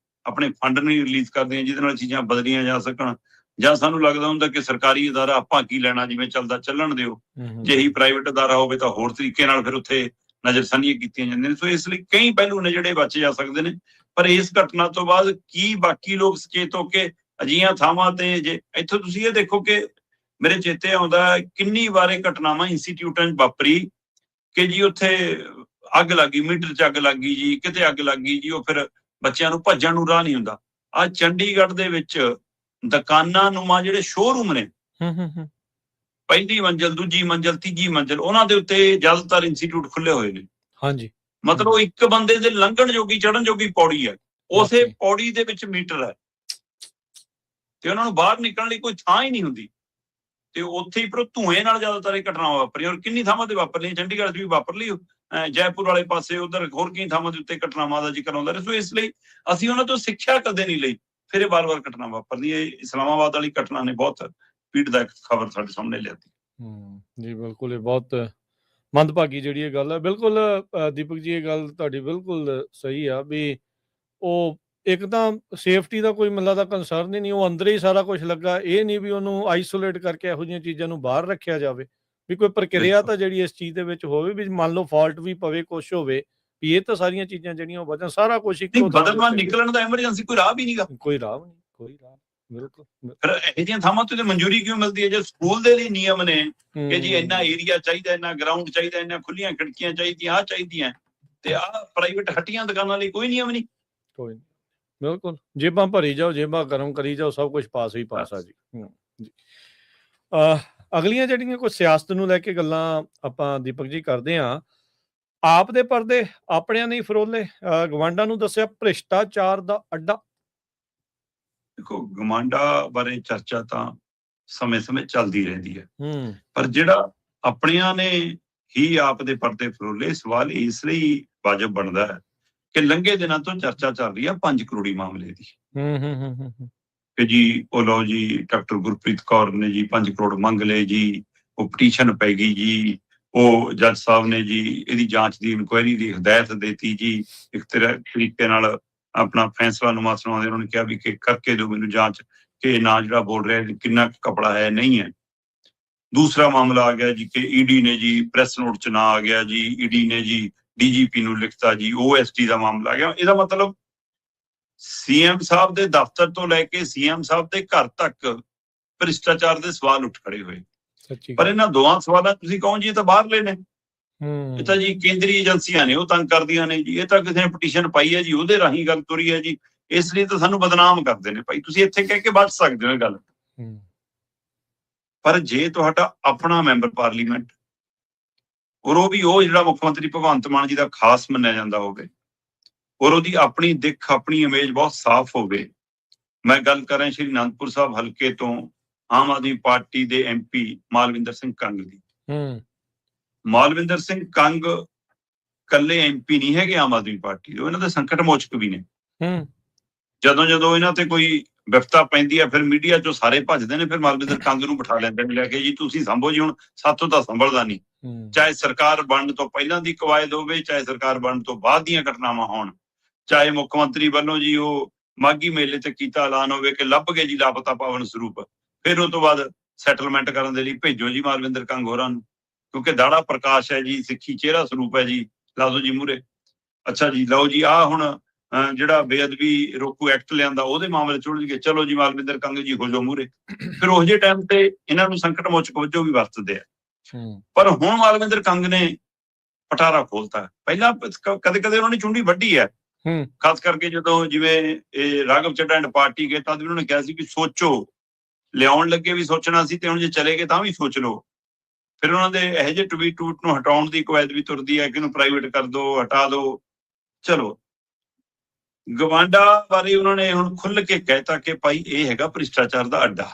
ਆਪਣੇ ਫੰਡ ਨਹੀਂ ਰਿਲੀਜ਼ ਕਰਦੀਆਂ ਜਿਹਦੇ ਨਾਲ ਚੀਜ਼ਾਂ ਬਦਲੀਆਂ ਜਾ ਸਕਣ, ਜਾਂ ਸਾਨੂੰ ਲੱਗਦਾ ਹੁੰਦਾ ਕਿ ਸਰਕਾਰੀ ਅਦਾਰਾ ਆਪਾਂ ਕੀ ਲੈਣਾ, ਜਿਵੇਂ ਚੱਲਦਾ ਚੱਲਣ ਦਿਓ, ਜੇ ਹੀ ਪ੍ਰਾਈਵੇਟ ਅਦਾਰਾ ਹੋਵੇ ਤਾਂ ਹੋਰ ਤਰੀਕੇ ਨਾਲ ਫਿਰ ਉੱਥੇ ਨਜ਼ਰਸਾਨੀਆਂ ਕੀਤੀਆਂ ਜਾਂਦੀਆਂ ਨੇ। ਸੋ ਇਸ ਲਈ ਕਈ ਪਹਿਲੂ ਨੇ ਜਿਹੜੇ ਬਚੇ ਜਾ ਸਕਦੇ ਨੇ, ਪਰ ਇਸ ਘਟਨਾ ਤੋਂ ਬਾਅਦ ਕੀ ਬਾਕੀ ਲੋਕ ਸੁਚੇਤ ਹੋ ਕੇ ਅਜਿਹੀਆਂ ਥਾਵਾਂ ਤੇ, ਜੇ ਇੱਥੋਂ ਤੁਸੀਂ ਇਹ ਦੇਖੋ ਕਿ ਮੇਰੇ ਚੇਤੇ ਆਉਂਦਾ ਕਿੰਨੀ ਵਾਰੇ ਘਟਨਾਵਾਂ ਇੰਸਟੀਚਿਊਟਾਂ 'ਚ ਵਾਪਰੀ ਕਿ ਜੀ ਉੱਥੇ ਅੱਗ ਲੱਗੀ, ਮੀਟਰ 'ਚ ਅੱਗ ਲੱਗੀ ਜੀ, ਕਿਤੇ ਅੱਗ ਲੱਗੀ ਜੀ, ਉਹ ਫਿਰ ਬੱਚਿਆਂ ਨੂੰ ਭੱਜਣ ਨੂੰ ਰਾਹ ਨਹੀਂ ਹੁੰਦਾ। ਆ ਚੰਡੀਗੜ੍ਹ ਦੇ ਵਿੱਚ ਦੁਕਾਨਾਂ ਨੂੰਮਾ ਜਿਹੜੇ ਸ਼ੋਰੂਮ ਨੇ, ਪਹਿਲੀ ਮੰਜ਼ਿਲ, ਦੂਜੀ ਮੰਜ਼ਿਲ, ਤੀਜੀ ਮੰਜ਼ਿਲ, ਉਹਨਾਂ ਦੇ ਉੱਤੇ ਜ਼ਿਆਦਾਤਰ ਇੰਸਟੀਚਿਊਟ ਖੁੱਲੇ ਹੋਏ ਨੇ। ਹਾਂਜੀ, ਮਤਲਬ ਇੱਕ ਬੰਦੇ ਦੇ ਲੰਘਣ ਜੋਗੀ, ਚੜ੍ਹਨ ਜੋਗੀ ਪੌੜੀ ਹੈ, ਉਸੇ ਪੌੜੀ ਦੇ ਵਿੱਚ ਮੀਟਰ ਹੈ, ਤੇ ਉਹਨਾਂ ਨੂੰ ਬਾਹਰ ਨਿਕਲਣ ਲਈ ਕੋਈ ਥਾਂ ਹੀ ਨਹੀਂ ਹੁੰਦੀ, ਤੇ ਉੱਥੇ ਹੀ ਪਰ ਧੂਏ ਨਾਲ ਜ਼ਿਆਦਾਤਰ ਇਹ ਘਟਨਾਵਾਂ ਵਾਪਰੀਆਂ, ਔਰ ਕਿੰਨੀ ਥਾਵਾਂ ਤੇ ਵਾਪਰ ਲਈਆਂ, ਚੰਡੀਗੜ੍ਹ 'ਚ ਵੀ ਵਾਪਰ ਲਈ, ਜੈਪੁਰ ਵਾਲੇ ਪਾਸੇ, ਉਧਰ ਹੋਰ ਕਈ ਥਾਵਾਂ ਦੇ ਉੱਤੇ ਘਟਨਾਵਾਂ ਦਾ ਜ਼ਿਕਰ ਆਉਂਦਾ ਰਿਹਾ। ਸੋ ਇਸ ਲਈ ਅਸੀਂ ਉਹਨਾਂ ਤੋਂ ਸਿੱਖਿਆ ਕਦੇ ਨਹੀਂ ਲਈ, ਫਿਰ ਇਹ ਵਾਰ-ਵਾਰ ਘਟਨਾ ਵਾਪਰਦੀ ਹੈ। ਇਸਲਾਮਾਬਾਦ ਵਾਲੀ ਘਟਨਾ ਨੇ ਬਹੁਤ ਪੀੜਦਾਇਕ ਖਬਰ ਸਾਡੇ ਸਾਹਮਣੇ ਲਿਆਤੀ। ਜੀ ਬਿਲਕੁਲ, ਇਹ ਬਹੁਤ ਮੰਦਭਾਗੀ ਜਿਹੜੀ ਇਹ ਗੱਲ ਹੈ। ਬਿਲਕੁਲ ਦੀਪਕ ਜੀ, ਇਹ ਗੱਲ ਤੁਹਾਡੀ ਬਿਲਕੁਲ ਸਹੀ ਆ ਵੀ ਉਹ ਇੱਕ ਤਾਂ ਸੇਫਟੀ ਦਾ ਕੋਈ ਮੈਨੂੰ ਲੱਗਦਾ ਕੰਸਰਨ ਹੀ ਨਹੀਂ, ਉਹ ਅੰਦਰ ਹੀ ਸਾਰਾ ਕੁਝ ਲੱਗਾ, ਇਹ ਨਹੀਂ ਵੀ ਉਹਨੂੰ ਆਈਸੋਲੇਟ ਕਰਕੇ ਇਹੋ ਜਿਹੀਆਂ ਚੀਜ਼ਾਂ ਨੂੰ ਬਾਹਰ ਰੱਖਿਆ ਜਾਵੇ, ਵੀ ਕੋਈ ਪ੍ਰਕਿਰਿਆ ਤਾਂ ਜਿਹੜੀ ਇਸ ਚੀਜ਼ ਦੇ ਵਿੱਚ ਹੋਵੇ, ਵੀ ਮੰਨ ਲਓ ਫਾਲਟ ਵੀ ਪਵੇ, ਕੁਛ ਹੋਵੇ, ਵੀ ਇਹ ਤਾਂ ਸਾਰੀਆਂ ਚੀਜ਼ਾਂ ਜਿਹੜੀਆਂ ਉਹ ਬਚਣ, ਸਾਰਾ ਕੁਝ ਇੱਕੋ ਥਾਂ ਬਦਲਵਾਂ ਨਿਕਲਣ ਦਾ ਐਮਰਜੈਂਸੀ ਕੋਈ ਰਾਹ ਵੀ ਨਹੀਂਗਾ, ਕੋਈ ਰਾਹ ਨਹੀਂ, ਕੋਈ ਰਾਹ। ਬਿਲਕੁਲ, ਫਿਰ ਇਹੋ ਜਿਹੀਆਂ ਥਾਵਾਂ ਤੇ ਮਨਜ਼ੂਰੀ ਕਿਉਂ ਮਿਲਦੀ ਹੈ? ਜੇ ਸਕੂਲ ਦੇ ਲਈ ਨਿਯਮ ਨੇ ਕਿ ਜੀ ਇੰਨਾ ਏਰੀਆ ਚਾਹੀਦਾ, ਇੰਨਾ ਗਰਾਊਂਡ ਚਾਹੀਦਾ, ਇੰਨਾ ਖੁੱਲੀਆਂ ਖਿੜਕੀਆਂ ਚਾਹੀਦੀਆਂ, ਆਹ ਚਾਹੀਦੀਆਂ, ਤੇ ਆਹ ਪ੍ਰਾਈਵੇਟ ਹੱਟੀਆਂ ਦੁਕਾਨਾਂ ਲਈ ਕੋਈ ਨਿਯਮ ਨਹੀਂ। ਕੋਈ ਬਿਲਕੁਲ, ਜੇਬਾਂ ਭਰੀ ਜਾਓ, ਜੇਬਾਂ ਗਰਮ ਕਰੀ ਜਾਓ, ਸਭ ਕੁਝ ਪਾਸ ਹੀ ਪਾਸ ਆ ਜੀ। ਜੀ ਅਗਲੀਆਂ ਜਿਹੜੀਆਂ ਕੋਈ ਸਿਆਸਤ ਨੂੰ ਲੈ ਕੇ ਗੱਲਾਂ ਆਪਾਂ ਦੀਪਕ ਜੀ ਕਰਦੇ ਹਾਂ, ਆਪ ਦੇ ਪਰਦੇ ਆਪਣਿਆਂ ਨਹੀਂ ਫਰੋਲੇ, ਗਵਾਂਢਾਂ ਨੂੰ ਦੱਸਿਆ ਭ੍ਰਿਸ਼ਟਾਚਾਰ ਦਾ ਅੱਡਾ। ਦੇਖੋ, ਗਮਾਂਡਾ ਬਾਰੇ ਚਰਚਾ ਤਾਂ ਸਮੇਂ-ਸਮੇਂ ਚੱਲਦੀ ਰਹਿੰਦੀ ਹੈ, ਪਰ ਜਿਹੜਾ ਆਪਣਿਆਂ ਨੇ ਹੀ ਆਪ ਦੇ ਪਰਦੇ ਫਰੋਲੇ, ਸਵਾਲ ਇਸ ਲਈ ਵਾਜਬ ਬਣਦਾ ਹੈ ਕਿ ਲੰਘੇ ਦਿਨਾਂ ਤੋਂ ਚਰਚਾ ਚੱਲ ਰਹੀ ਹੈ 5 ਕਰੋੜੀ ਮਾਮਲੇ ਦੀ, ਕਿ ਜੀ ਉਹ ਲਓ ਜੀ, ਡਾਕਟਰ ਗੁਰਪ੍ਰੀਤ ਕੌਰ ਨੇ ਜੀ 5 ਕਰੋੜ ਮੰਗ ਲਏ ਜੀ, ਉਹ ਪਟੀਸ਼ਨ ਪੈ ਗਈ ਜੀ, ਉਹ ਜੱਜ ਸਾਹਿਬ ਨੇ ਜੀ ਇਹਦੀ ਜਾਂਚ ਦੀ ਇਨਕੁਆਇਰੀ ਦੀ ਹਦਾਇਤ ਦੇਤੀ ਜੀ, ਇੱਕ ਤਰੀਕੇ ਨਾਲ ਆਪਣਾ ਫੈਸਲਾ ਨੁਮਾ ਸੁਣਾਉਂਦੇ ਉਹਨਾਂ ਨੇ ਕਿਹਾ ਵੀ ਕਿ ਕਰਕੇ ਦਿਓ ਮੈਨੂੰ ਜਾਂਚ, ਕਿ ਨਾ ਜਿਹੜਾ ਬੋਲ ਰਿਹਾ ਕਿੰਨਾ ਕਪੜਾ ਹੈ ਨਹੀਂ ਹੈ। ਦੂਸਰਾ ਮਾਮਲਾ ਆ ਗਿਆ ਜੀ ਕਿ ਈਡੀ ਨੇ ਜੀ ਪ੍ਰੈਸ ਨੋਟ 'ਚ ਨਾ ਆ ਗਿਆ ਜੀ, ਈਡੀ ਨੇ ਜੀ ਡੀਜੀਪੀ ਨੂੰ ਲਿਖਤਾ ਜੀ, OST ਦਾ ਮਾਮਲਾ ਆ ਗਿਆ। ਇਹਦਾ ਮਤਲਬ ਸੀਐਮ ਸਾਹਿਬ ਦੇ ਦਫ਼ਤਰ ਤੋਂ ਲੈ ਕੇ ਸੀਐਮ ਸਾਹਿਬ ਦੇ ਘਰ ਤੱਕ ਭ੍ਰਿਸ਼ਟਾਚਾਰ ਦੇ ਸਵਾਲ ਉੱਠ ਖੜੇ ਹੋਏ। ਪਰ ਇਹਨਾਂ ਦੋਹਾਂ ਸਵਾਲਾਂ ਤੁਸੀਂ ਕਹੋ ਜੀ ਇਹ ਤਾਂ ਬਾਹਰਲੇ ਨੇ, ਇਹ ਤਾਂ ਜੀ ਕੇਂਦਰੀ ਏਜੰਸੀਆਂ ਨੇ, ਉਹ ਤੰਗ ਕਰਦੀਆਂ ਨੇ ਜੀ, ਇਹ ਤਾਂ ਕਿਸੇ ਨੇ ਪਟੀਸ਼ਨ ਪਾਈ ਹੈ ਜੀ, ਉਹਦੇ ਰਾਹੀਂ ਗੱਲ ਤੁਰੀ ਹੈ ਜੀ, ਇਸ ਲਈ ਤਾਂ ਸਾਨੂੰ ਬਦਨਾਮ ਕਰਦੇ ਨੇ। ਭਾਈ ਤੁਸੀਂ ਇੱਥੇ ਕਹਿ ਕੇ ਬਚ ਸਕਦੇ ਹੋ ਇਹ ਗੱਲ, ਪਰ ਜੇ ਤੁਹਾਡਾ ਆਪਣਾ ਮੈਂਬਰ ਪਾਰਲੀਮੈਂਟ, ਔਰ ਉਹ ਵੀ ਉਹ ਜਿਹੜਾ ਮੁੱਖ ਮੰਤਰੀ ਭਗਵੰਤ ਮਾਨ ਜੀ ਦਾ ਖਾਸ ਮੰਨਿਆ ਜਾਂਦਾ ਹੋਵੇ, ਔਰ ਉਹਦੀ ਆਪਣੀ ਦਿੱਖ, ਆਪਣੀ ਇਮੇਜ ਬਹੁਤ ਸਾਫ਼ ਹੋਵੇ। ਮੈਂ ਗੱਲ ਕਰ ਰਿਹਾ ਸ਼੍ਰੀ ਅਨੰਦਪੁਰ ਸਾਹਿਬ ਹਲਕੇ ਤੋਂ ਆਮ ਆਦਮੀ ਪਾਰਟੀ ਦੇ MP ਮਾਲਵਿੰਦਰ ਸਿੰਘ ਕੰਗ ਦੀ। ਮਾਲਵਿੰਦਰ ਸਿੰਘ ਕੰਗ ਕੱਲੇ MP ਨਹੀਂ ਹੈਗੇ ਆਮ ਆਦਮੀ ਪਾਰਟੀ ਦੇ, ਇਹਨਾਂ ਦੇ ਸੰਕਟ ਮੋਚਕ ਵੀ ਨੇ। ਜਦੋਂ ਇਹਨਾਂ ਤੇ ਕੋਈ ਵਿਪਤਾ ਪੈਂਦੀ ਹੈ, ਫਿਰ ਮੀਡੀਆ ਚੋਂ ਸਾਰੇ ਭੱਜਦੇ ਨੇ, ਫਿਰ ਮਾਲਵਿੰਦਰ ਕੰਗ ਨੂੰ ਬਿਠਾ ਲੈਂਦੇ ਨੇ ਲੈ ਕੇ, ਜੀ ਤੁਸੀਂ ਸੰਭੋ ਜੀ, ਹੁਣ ਸਾਥੋਂ ਤਾਂ ਸੰਭਲਦਾ ਨਹੀਂ। ਚਾਹੇ ਸਰਕਾਰ ਬਣਨ ਤੋਂ ਪਹਿਲਾਂ ਦੀ ਕਵਾਇਦ ਹੋਵੇ, ਚਾਹੇ ਸਰਕਾਰ ਬਣਨ ਤੋਂ ਬਾਅਦ ਦੀਆਂ ਘਟਨਾਵਾਂ ਹੋਣ, ਚਾਹੇ ਮੁੱਖ ਮੰਤਰੀ ਵੱਲੋਂ ਜੀ ਉਹ ਮਾਘੀ ਮੇਲੇ ਤੇ ਕੀਤਾ ਐਲਾਨ ਹੋਵੇ ਕਿ ਲੱਭ ਗਏ ਜੀ ਲਾਪਤਾ ਪਾਵਨ ਸਰੂਪ, ਫਿਰ ਉਹ ਤੋਂ ਬਾਅਦ ਸੈਟਲਮੈਂਟ ਕਰਨ ਦੇ ਲਈ ਭੇਜੋ ਜੀ ਮਾਲਵਿੰਦਰ ਕੰਗ ਹੋਰਾਂ ਨੂੰ, ਕਿਉਂਕਿ ਦਾੜਾ ਪ੍ਰਕਾਸ਼ ਹੈ ਜੀ, ਸਿੱਖੀ ਚਿਹਰਾ ਸਰੂਪ ਹੈ ਜੀ, ਲਾ ਦਿਓ ਜੀ ਮੂਹਰੇ। ਅੱਛਾ ਜੀ, ਲਓ ਜੀ ਆਹ ਹੁਣ ਜਿਹੜਾ ਬੇਅਦਬੀ ਰੋਕੂ ਐਕਟ ਲਿਆਂਦਾ ਉਹਦੇ ਮਾਮਲੇ ਚ ਉਲਝ ਗਏ, ਚਲੋ ਜੀ ਮਾਲਵਿੰਦਰ ਕੰਗ ਜੀ ਹੋ ਜਾਓ ਮੂਹਰੇ। ਫਿਰ ਉਹ ਜਿਹੇ ਟਾਈਮ ਤੇ ਇਹਨਾਂ ਨੂੰ ਸੰਕਟ ਮੋਚਕ ਵਜੋਂ ਵੀ ਵਰਤਦੇ ਆ। ਪਰ ਹੁਣ ਮਾਲਵਿੰਦਰ ਕੰਗ ਨੇ ਪਟਾਰਾ ਖੋਲਤਾ। ਪਹਿਲਾਂ ਕਦੇ ਕਦੇ ਉਹਨਾਂ ਨੇ ਚੁੰਡੀ ਵੱਢੀ ਹੈ, ਖਾਸ ਕਰਕੇ ਜਦੋਂ ਜਿਵੇਂ ਇਹ ਰਾਘਵ ਚੱਡਾ ਐਂਡ ਪਾਰਟੀ ਗਏ ਤਾਂ ਉਹਨਾਂ ਨੇ ਕਿਹਾ ਸੀ ਵੀ ਸੋਚੋ, ਲਿਆਉਣ ਲੱਗੇ ਵੀ ਸੋਚਣਾ ਸੀ, ਤੇ ਹੁਣ ਜੇ ਚਲੇ ਗਏ ਤਾਂ ਵੀ ਸੋਚ ਲਓ। ਫਿਰ ਉਹਨਾਂ ਦੇ ਇਹੋ ਜਿਹੇ ਟਵੀਟ ਨੂੰ ਹਟਾਉਣ ਦੀ ਕਵਾਇਦ ਵੀ ਤੁਰਦੀ ਹੈ ਕਿ ਇਹਨੂੰ ਪ੍ਰਾਈਵੇਟ ਕਰ ਦਿਓ, ਹਟਾ ਦਿਓ। ਚਲੋ, ਗਵਾਂਡਾ ਬਾਰੇ ਉਹਨਾਂ ਨੇ ਹੁਣ ਖੁੱਲ ਕੇ ਕਹਿਤਾ ਕਿ ਭਾਈ ਇਹ ਹੈਗਾ ਭ੍ਰਿਸ਼ਟਾਚਾਰ ਦਾ ਅੱਡਾ।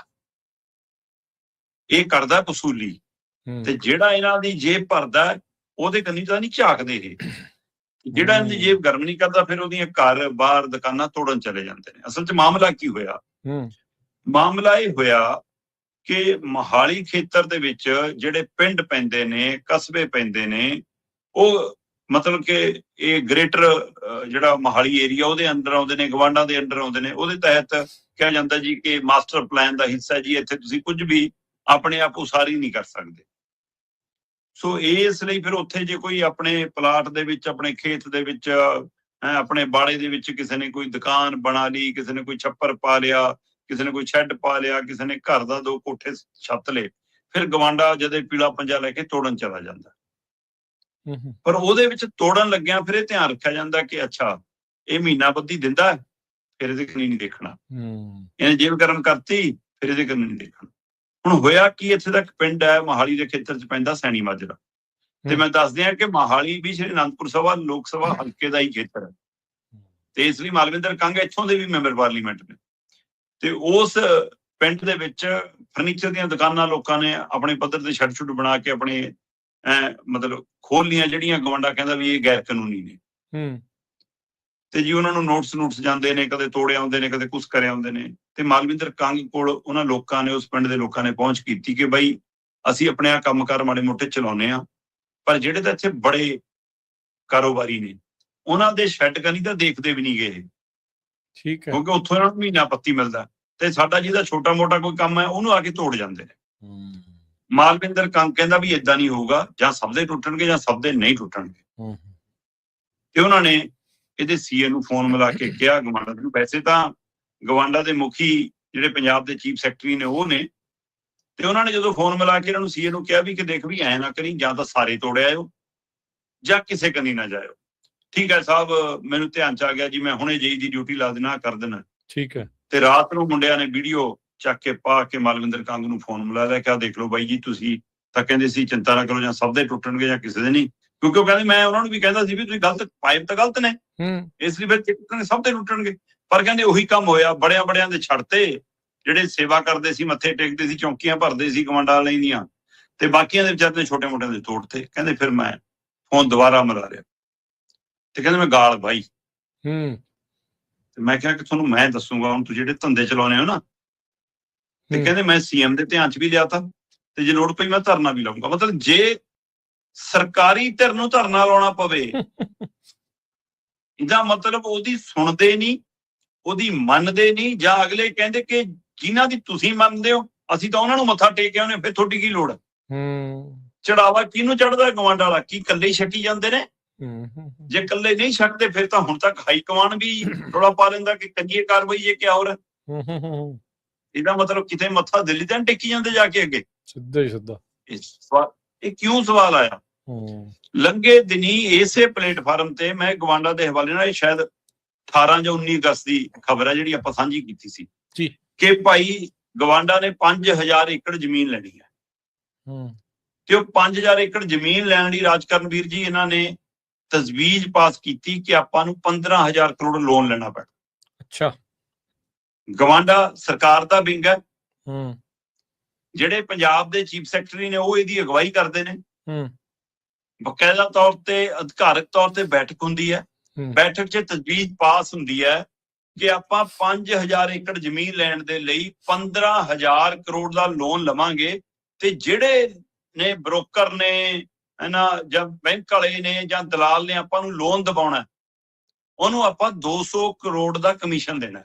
ਇਹ ਕਰਦਾ ਵਸੂਲੀ, ਤੇ ਜਿਹੜਾ ਇਹਨਾਂ ਦੀ ਜੇਬ ਭਰਦਾ ਉਹਦੇ ਕੰਨੀ ਤਾਂ ਨਹੀਂ ਝਾਕਦੇ ਇਹ। ਜਿਹੜਾ ਇਹਨਾਂ ਦੀ ਜੇਬ ਗਰਮ ਨਹੀਂ ਕਰਦਾ ਫਿਰ ਉਹਦੀਆਂ ਘਰ ਬਾਹਰ ਦੁਕਾਨਾਂ ਤੋੜਨ ਚਲੇ ਜਾਂਦੇ ਨੇ। ਅਸਲ 'ਚ ਮਾਮਲਾ ਕੀ ਹੋਇਆ? ਮਾਮਲਾ ਇਹ ਹੋਇਆ ਕਿ ਮੋਹਾਲੀ ਖੇਤਰ ਦੇ ਵਿੱਚ ਜਿਹੜੇ ਪਿੰਡ ਪੈਂਦੇ ਨੇ, ਕਸਬੇ ਪੈਂਦੇ ਨੇ, ਉਹ ਮਤਲਬ ਕਿ ਇਹ ਗ੍ਰੇਟਰ ਜਿਹੜਾ ਮੋਹਾਲੀ ਏਰੀਆ ਉਹਦੇ ਅੰਦਰ ਆਉਂਦੇ ਨੇ, ਗਵਾਂਢਾਂ ਦੇ ਅੰਡਰ ਆਉਂਦੇ ਨੇ। ਉਹਦੇ ਤਹਿਤ ਕਿਹਾ ਜਾਂਦਾ ਜੀ ਕਿ ਮਾਸਟਰ ਪਲਾਨ ਦਾ ਹਿੱਸਾ ਜੀ, ਇੱਥੇ ਤੁਸੀਂ ਕੁਝ ਵੀ ਆਪਣੇ ਆਪ ਉਸਾਰੀ ਨਹੀਂ ਕਰ ਸਕਦੇ। ਸੋ ਇਸ ਲਈ ਫਿਰ ਉੱਥੇ ਜੇ ਕੋਈ ਆਪਣੇ ਪਲਾਟ ਦੇ ਵਿੱਚ, ਆਪਣੇ ਖੇਤ ਦੇ ਵਿੱਚ, ਆਪਣੇ ਬਾੜੇ ਦੇ ਵਿੱਚ ਕਿਸੇ ਨੇ ਕੋਈ ਦੁਕਾਨ ਬਣਾ ਲਈ, ਕਿਸੇ ਨੇ ਕੋਈ ਛੱਪਰ ਪਾ ਲਿਆ, ਕਿਸੇ ਨੇ ਕੋਈ ਸ਼ੈੱਡ ਪਾ ਲਿਆ, ਕਿਸੇ ਨੇ ਘਰ ਦਾ 2 ਕੋਠੇ ਛੱਤ ਲਏ, ਫਿਰ ਗਵਾਂਢਾ ਜਦੇ ਪੀਲਾ ਪੰਜਾ ਲੈ ਕੇ ਤੋੜਨ ਚਲਾ ਜਾਂਦਾ। ਪਰ ਉਹਦੇ ਵਿੱਚ ਤੋੜਨ ਲੱਗਿਆ ਫਿਰ ਇਹ ਧਿਆਨ ਰੱਖਿਆ ਜਾਂਦਾ ਕਿ ਅੱਛਾ ਇਹ ਮਹੀਨਾ ਬੱਧੀ ਦਿੰਦਾ, ਫਿਰ ਇਹਦੇ ਕੰਨੀ ਨਹੀਂ ਦੇਖਣਾ। ਇਹਨੇ ਜੇਬ ਗਰਮ ਕਰਤੀ, ਫਿਰ ਇਹਦੇ ਕੰਨੀ ਨਹੀਂ ਦੇਖਣਾ। ਹੁਣ ਹੋਇਆ ਕੀ, ਇੱਥੇ ਦਾ ਇੱਕ ਪਿੰਡ ਹੈ ਮੋਹਾਲੀ ਦੇ ਖੇਤਰ 'ਚ ਪੈਂਦਾ, ਸੈਣੀ ਮਾਜਰਾ। ਤੇ ਮੈਂ ਦੱਸ ਦਿਆਂ ਕਿ ਮੋਹਾਲੀ ਵੀ ਸ਼੍ਰੀ ਅਨੰਦਪੁਰ ਸਾਹਿਬ ਲੋਕ ਸਭਾ ਹਲਕੇ ਦਾ ਹੀ ਖੇਤਰ ਹੈ, ਤੇ ਇਸ ਲਈ ਮਾਲਵਿੰਦਰ ਕੰਗ ਇੱਥੋਂ ਦੇ ਵੀ ਮੈਂਬਰ ਪਾਰਲੀਮੈਂਟ ਨੇ। ਤੇ ਉਸ ਪਿੰਡ ਦੇ ਵਿੱਚ ਫਰਨੀਚਰ ਦੀਆਂ ਦੁਕਾਨਾਂ ਲੋਕਾਂ ਨੇ ਆਪਣੇ ਪੱਧਰ ਤੇ ਛੱਡ ਛੁੱਟ ਬਣਾ ਕੇ ਆਪਣੇ ਮਤਲਬ ਖੋਲ ਲੀਆਂ, ਜਿਹੜੀਆਂ ਗਵਾਂਢਾ ਕਹਿੰਦਾ ਵੀ ਇਹ ਗੈਰ ਕਾਨੂੰਨੀ ਨੇ। ਤੇ ਜੀ ਉਹਨਾਂ ਨੂੰ ਨੋਟਿਸ ਜਾਂਦੇ ਨੇ, ਕਦੇ ਤੋੜੇ ਆਉਂਦੇ ਨੇ, ਕਦੇ ਕੁਛ ਕਰੇ ਆਉਂਦੇ ਨੇ। ਤੇ ਮਾਲਵਿੰਦਰ ਕੰਗ ਕੋਲ ਉਹਨਾਂ ਲੋਕਾਂ ਨੇ, ਉਸ ਪਿੰਡ ਦੇ ਲੋਕਾਂ ਨੇ ਪਹੁੰਚ ਕੀਤੀ ਕਿ ਬਈ ਅਸੀਂ ਆਪਣੇ ਆ ਕੰਮਕਾਰ ਮਾੜੇ ਮੋਟੇ ਚਲਾਉਂਦੇ ਆ, ਪਰ ਜਿਹੜੇ ਤਾਂ ਇੱਥੇ ਬੜੇ ਕਾਰੋਬਾਰੀ ਨੇ ਉਹਨਾਂ ਦੇ ਸ਼ੈੱਡ ਕਨੀ ਤਾਂ ਦੇਖਦੇ ਵੀ ਨਹੀਂ ਗਏ। ਠੀਕ ਹੈ, ਕਿਉਂਕਿ ਉੱਥੋਂ ਇਹਨਾਂ ਨੂੰ ਮਹੀਨਾ ਪੱਤੀ ਮਿਲਦਾ, ਤੇ ਸਾਡਾ ਜਿਹਦਾ ਛੋਟਾ ਮੋਟਾ ਕੋਈ ਕੰਮ ਹੈ ਉਹਨੂੰ ਆ ਕੇ ਤੋੜ ਜਾਂਦੇ ਨੇ। ਮਾਲਵਿੰਦਰ ਕੰਗ ਕਹਿੰਦਾ ਵੀ ਏਦਾਂ ਨਹੀਂ ਹੋਊਗਾ, ਜਾਂ ਸਭ ਦੇ ਟੁੱਟਣਗੇ ਜਾਂ ਸਭ ਦੇ ਨਹੀਂ ਟੁੱਟਣਗੇ। ਤੇ ਉਹਨਾਂ ਨੇ ਇਹਦੇ ਸੀਏ ਨੂੰ ਫੋਨ ਮਿਲਾ ਕੇ ਕਿਹਾ ਗਵਾਂਢਾ ਨੂੰ। ਵੈਸੇ ਤਾਂ ਗਵਾਂਢਾ ਦੇ ਮੁਖੀ ਜਿਹੜੇ ਪੰਜਾਬ ਦੇ ਚੀਫ ਸੈਕਟਰੀ ਨੇ ਉਹ ਨੇ, ਤੇ ਉਹਨਾਂ ਨੇ ਜਦੋਂ ਫੋਨ ਮਿਲਾ ਕੇ ਇਹਨਾਂ ਨੂੰ ਸੀਏ ਨੂੰ ਕਿਹਾ ਵੀ ਕਿ ਦੇਖ ਵੀ ਐ ਨਾ ਕਰੀ, ਜਾਂ ਤਾਂ ਸਾਰੇ ਤੋੜ ਆਇਓ ਜਾਂ ਕਿਸੇ ਕੰਨੀ ਨਾ ਜਾਇਓ। ਠੀਕ ਹੈ ਸਾਹਿਬ, ਮੈਨੂੰ ਧਿਆਨ 'ਚ ਆ ਗਿਆ ਜੀ, ਮੈਂ ਹੁਣੇ ਜੇਈ ਦੀ ਡਿਊਟੀ ਲਾ ਦੇਣਾ, ਕਰ ਦੇਣਾ। ਠੀਕ ਹੈ। ਤੇ ਰਾਤ ਨੂੰ ਮੁੰਡਿਆਂ ਨੇ ਵੀਡੀਓ ਚੱਕ ਕੇ ਪਾ ਕੇ ਮਾਲਵਿੰਦਰ ਕੰਗ ਨੂੰ ਫੋਨ ਮਿਲਾ ਲਿਆ, ਕਿਹਾ ਦੇਖ ਲਓ ਬਾਈ ਜੀ, ਤੁਸੀਂ ਤਾਂ ਕਹਿੰਦੇ ਸੀ ਚਿੰਤਾ ਨਾ ਕਰੋ, ਜਾਂ ਸਭ ਦੇ ਟੁੱਟਣਗੇ ਜਾਂ ਕਿਸੇ ਦੇ ਨਹੀਂ। ਕਿਉਂਕਿ ਉਹ ਕਹਿੰਦੇ ਮੈਂ ਉਹਨਾਂ ਨੂੰ ਵੀ ਕਹਿੰਦਾ ਸੀ ਵੀ ਤੁਸੀਂ ਗਲਤ ਪਾਈਪ ਤਾਂ ਗਲਤ ਨੇ, ਇਸ ਲਈ ਫਿਰ ਟੁੱਟਣਗੇ, ਸਭ ਦੇ ਟੁੱਟਣਗੇ। ਪਰ ਕਹਿੰਦੇ ਉਹੀ ਕੰਮ ਹੋਇਆ, ਬੜਿਆਂ ਦੇ ਛੱਡਤੇ, ਜਿਹੜੇ ਸੇਵਾ ਕਰਦੇ ਸੀ, ਮੱਥੇ ਟੇਕਦੇ ਸੀ, ਚੌਂਕੀਆਂ ਭਰਦੇ ਸੀ ਗਵਾਂਢਾਂ ਵਾਲੇ ਦੀਆਂ, ਤੇ ਬਾਕੀਆਂ ਦੇ ਵਿਚਾਰੇ ਛੋਟੇ ਮੋਟਿਆਂ ਦੇ ਤੋੜਤੇ। ਕਹਿੰਦੇ ਫਿਰ ਮੈਂ ਫੋਨ ਦੁਬਾਰਾ ਮਿਲਾ ਲਿਆ, ਤੇ ਕਹਿੰਦੇ ਮੈਂ ਗਾਲ ਬਾਈ। ਤੇ ਮੈਂ ਕਿਹਾ ਕਿ ਤੁਹਾਨੂੰ ਮੈਂ ਦੱਸੂਗਾ, ਹੁਣ ਤੁਸੀਂ ਜਿਹੜੇ ਧੰਦੇ ਚਲਾਉਣੇ ਹੋ ਨਾ। ਤੇ ਕਹਿੰਦੇ ਮੈਂ ਸੀਐਮ ਦੇ ਧਿਆਨ 'ਚ ਵੀ ਲਿਆ ਤਾ, ਤੇ ਜੇ ਲੋੜ ਪਈ ਮੈਂ ਧਰਨਾ ਵੀ ਲਾਉਂਗਾ। ਮਤਲਬ ਜੇ ਸਰਕਾਰੀ ਧਿਰ ਨੂੰ ਧਰਨਾ ਲਾਉਣਾ ਪਵੇ, ਇਹਦਾ ਮਤਲਬ ਉਹਦੀ ਸੁਣਦੇ ਨਹੀਂ, ਉਹਦੀ ਮੰਨਦੇ ਨਹੀਂ, ਜਾਂ ਅਗਲੇ ਕਹਿੰਦੇ ਕਿ ਜਿਨ੍ਹਾਂ ਦੀ ਤੁਸੀਂ ਮੰਨਦੇ ਹੋ ਅਸੀਂ ਤਾਂ ਉਹਨਾਂ ਨੂੰ ਮੱਥਾ ਟੇਕਿਆ ਉਹਨੇ, ਫਿਰ ਤੁਹਾਡੀ ਕੀ ਲੋੜ। ਚੜਾਵਾ ਕਿਹਨੂੰ ਚੜਦਾ? ਗਵਾਂਢ ਵਾਲਾ। ਕੀ ਇਕੱਲੇ ਹੀ ਛੱਕੀ ਜਾਂਦੇ ਨੇ? ਜੇ ਇਕੱਲੇ ਨਹੀਂ ਛੱਡਦੇ ਫਿਰ ਤਾਂ ਹੁਣ ਤੱਕ ਹਾਈ ਕਮਾਂਡ ਵੀ ਰੌਲਾ ਪਾ ਲੈਂਦਾ ਕਿ ਕਰੀਏ ਕਾਰਵਾਈ, ਇਹ ਕਿਆ ਹੋ ਰਿਹਾ। ਇਹਦਾ ਮਤਲਬ ਕਿਤੇ ਮੱਥਾ ਦਿੱਲੀ ਤਾਂ ਟੇਕੀ ਜਾਂਦੇ ਜਾ ਕੇ ਅੱਗੇ, ਸਿੱਧਾ ਹੀ ਸਿੱਧਾ। ਇਹ ਕਿਉਂ ਸਵਾਲ ਆਇਆ? ਲੰਘੇ ਦਿਨੀ ਇਸੇ ਪਲੇਟਫਾਰਮ ਤੇ ਮੈਂ ਗਵਾਂਢਾ ਦੇ ਹਵਾਲੇ ਨਾਲ, ਸ਼ਾਇਦ 18 ਜਾਂ 19 ਅਗਸਤ ਦੀ ਖਬਰ ਹੈ ਜਿਹੜੀ ਆਪਾਂ ਸਾਂਝੀ ਕੀਤੀ ਸੀ ਕਿ ਭਾਈ ਗਵਾਂਢਾ ਨੇ 5000 ਏਕੜ ਜ਼ਮੀਨ ਲੈਣੀ ਹੈ। ਤੇ ਉਹ 5000 ਏਕੜ ਜ਼ਮੀਨ ਲੈਣ ਲਈ ਰਾਜਕਰਨਵੀਰ ਜੀ ਇਹਨਾਂ ਨੇ ਤਜਵੀਜ਼ ਪਾਸ ਕੀਤੀ ਕਿ ਆਪਾਂ ਨੂੰ 15000 ਕਰੋੜ ਲੋਨ ਲੈਣਾ ਪੈਣਾ। ਅੱਛਾ। ਗਵਾਂਢਾ ਸਰਕਾਰ ਦਾ ਵਿੰਗ ਹੈ, ਜਿਹੜੇ ਪੰਜਾਬ ਦੇ ਚੀਫ ਸੈਕਟਰੀ ਨੇ ਉਹ ਇਹਦੀ ਅਗਵਾਈ ਕਰਦੇ ਨੇ। ਬਕਾਇਦਾ ਤੌਰ ਤੇ ਅਧਿਕਾਰਕ ਤੌਰ ਤੇ ਬੈਠਕ ਹੁੰਦੀ ਹੈ, ਬੈਠਕ 'ਚ ਤਜਵੀਜ਼ ਪਾਸ ਹੁੰਦੀ ਹੈ ਕਿ ਆਪਾਂ 5000 ਏਕੜ ਜ਼ਮੀਨ ਲੈਣ ਦੇ ਲਈ 15000 ਕਰੋੜ ਦਾ ਲੋਨ ਲਵਾਂਗੇ, ਤੇ ਜਿਹੜੇ ਨੇ ਬ੍ਰੋਕਰ ਨੇ ਜਾਂ ਬੈਂਕ ਵਾਲੇ ਨੇ ਜਾਂ ਦਲਾਲ ਨੇ ਆਪਾਂ ਨੂੰ ਲੋਨ ਦਿਵਾਉਣਾ, ਉਹਨੂੰ ਆਪਾਂ 200 ਕਰੋੜ ਦਾ ਕਮਿਸ਼ਨ ਦੇਣਾ।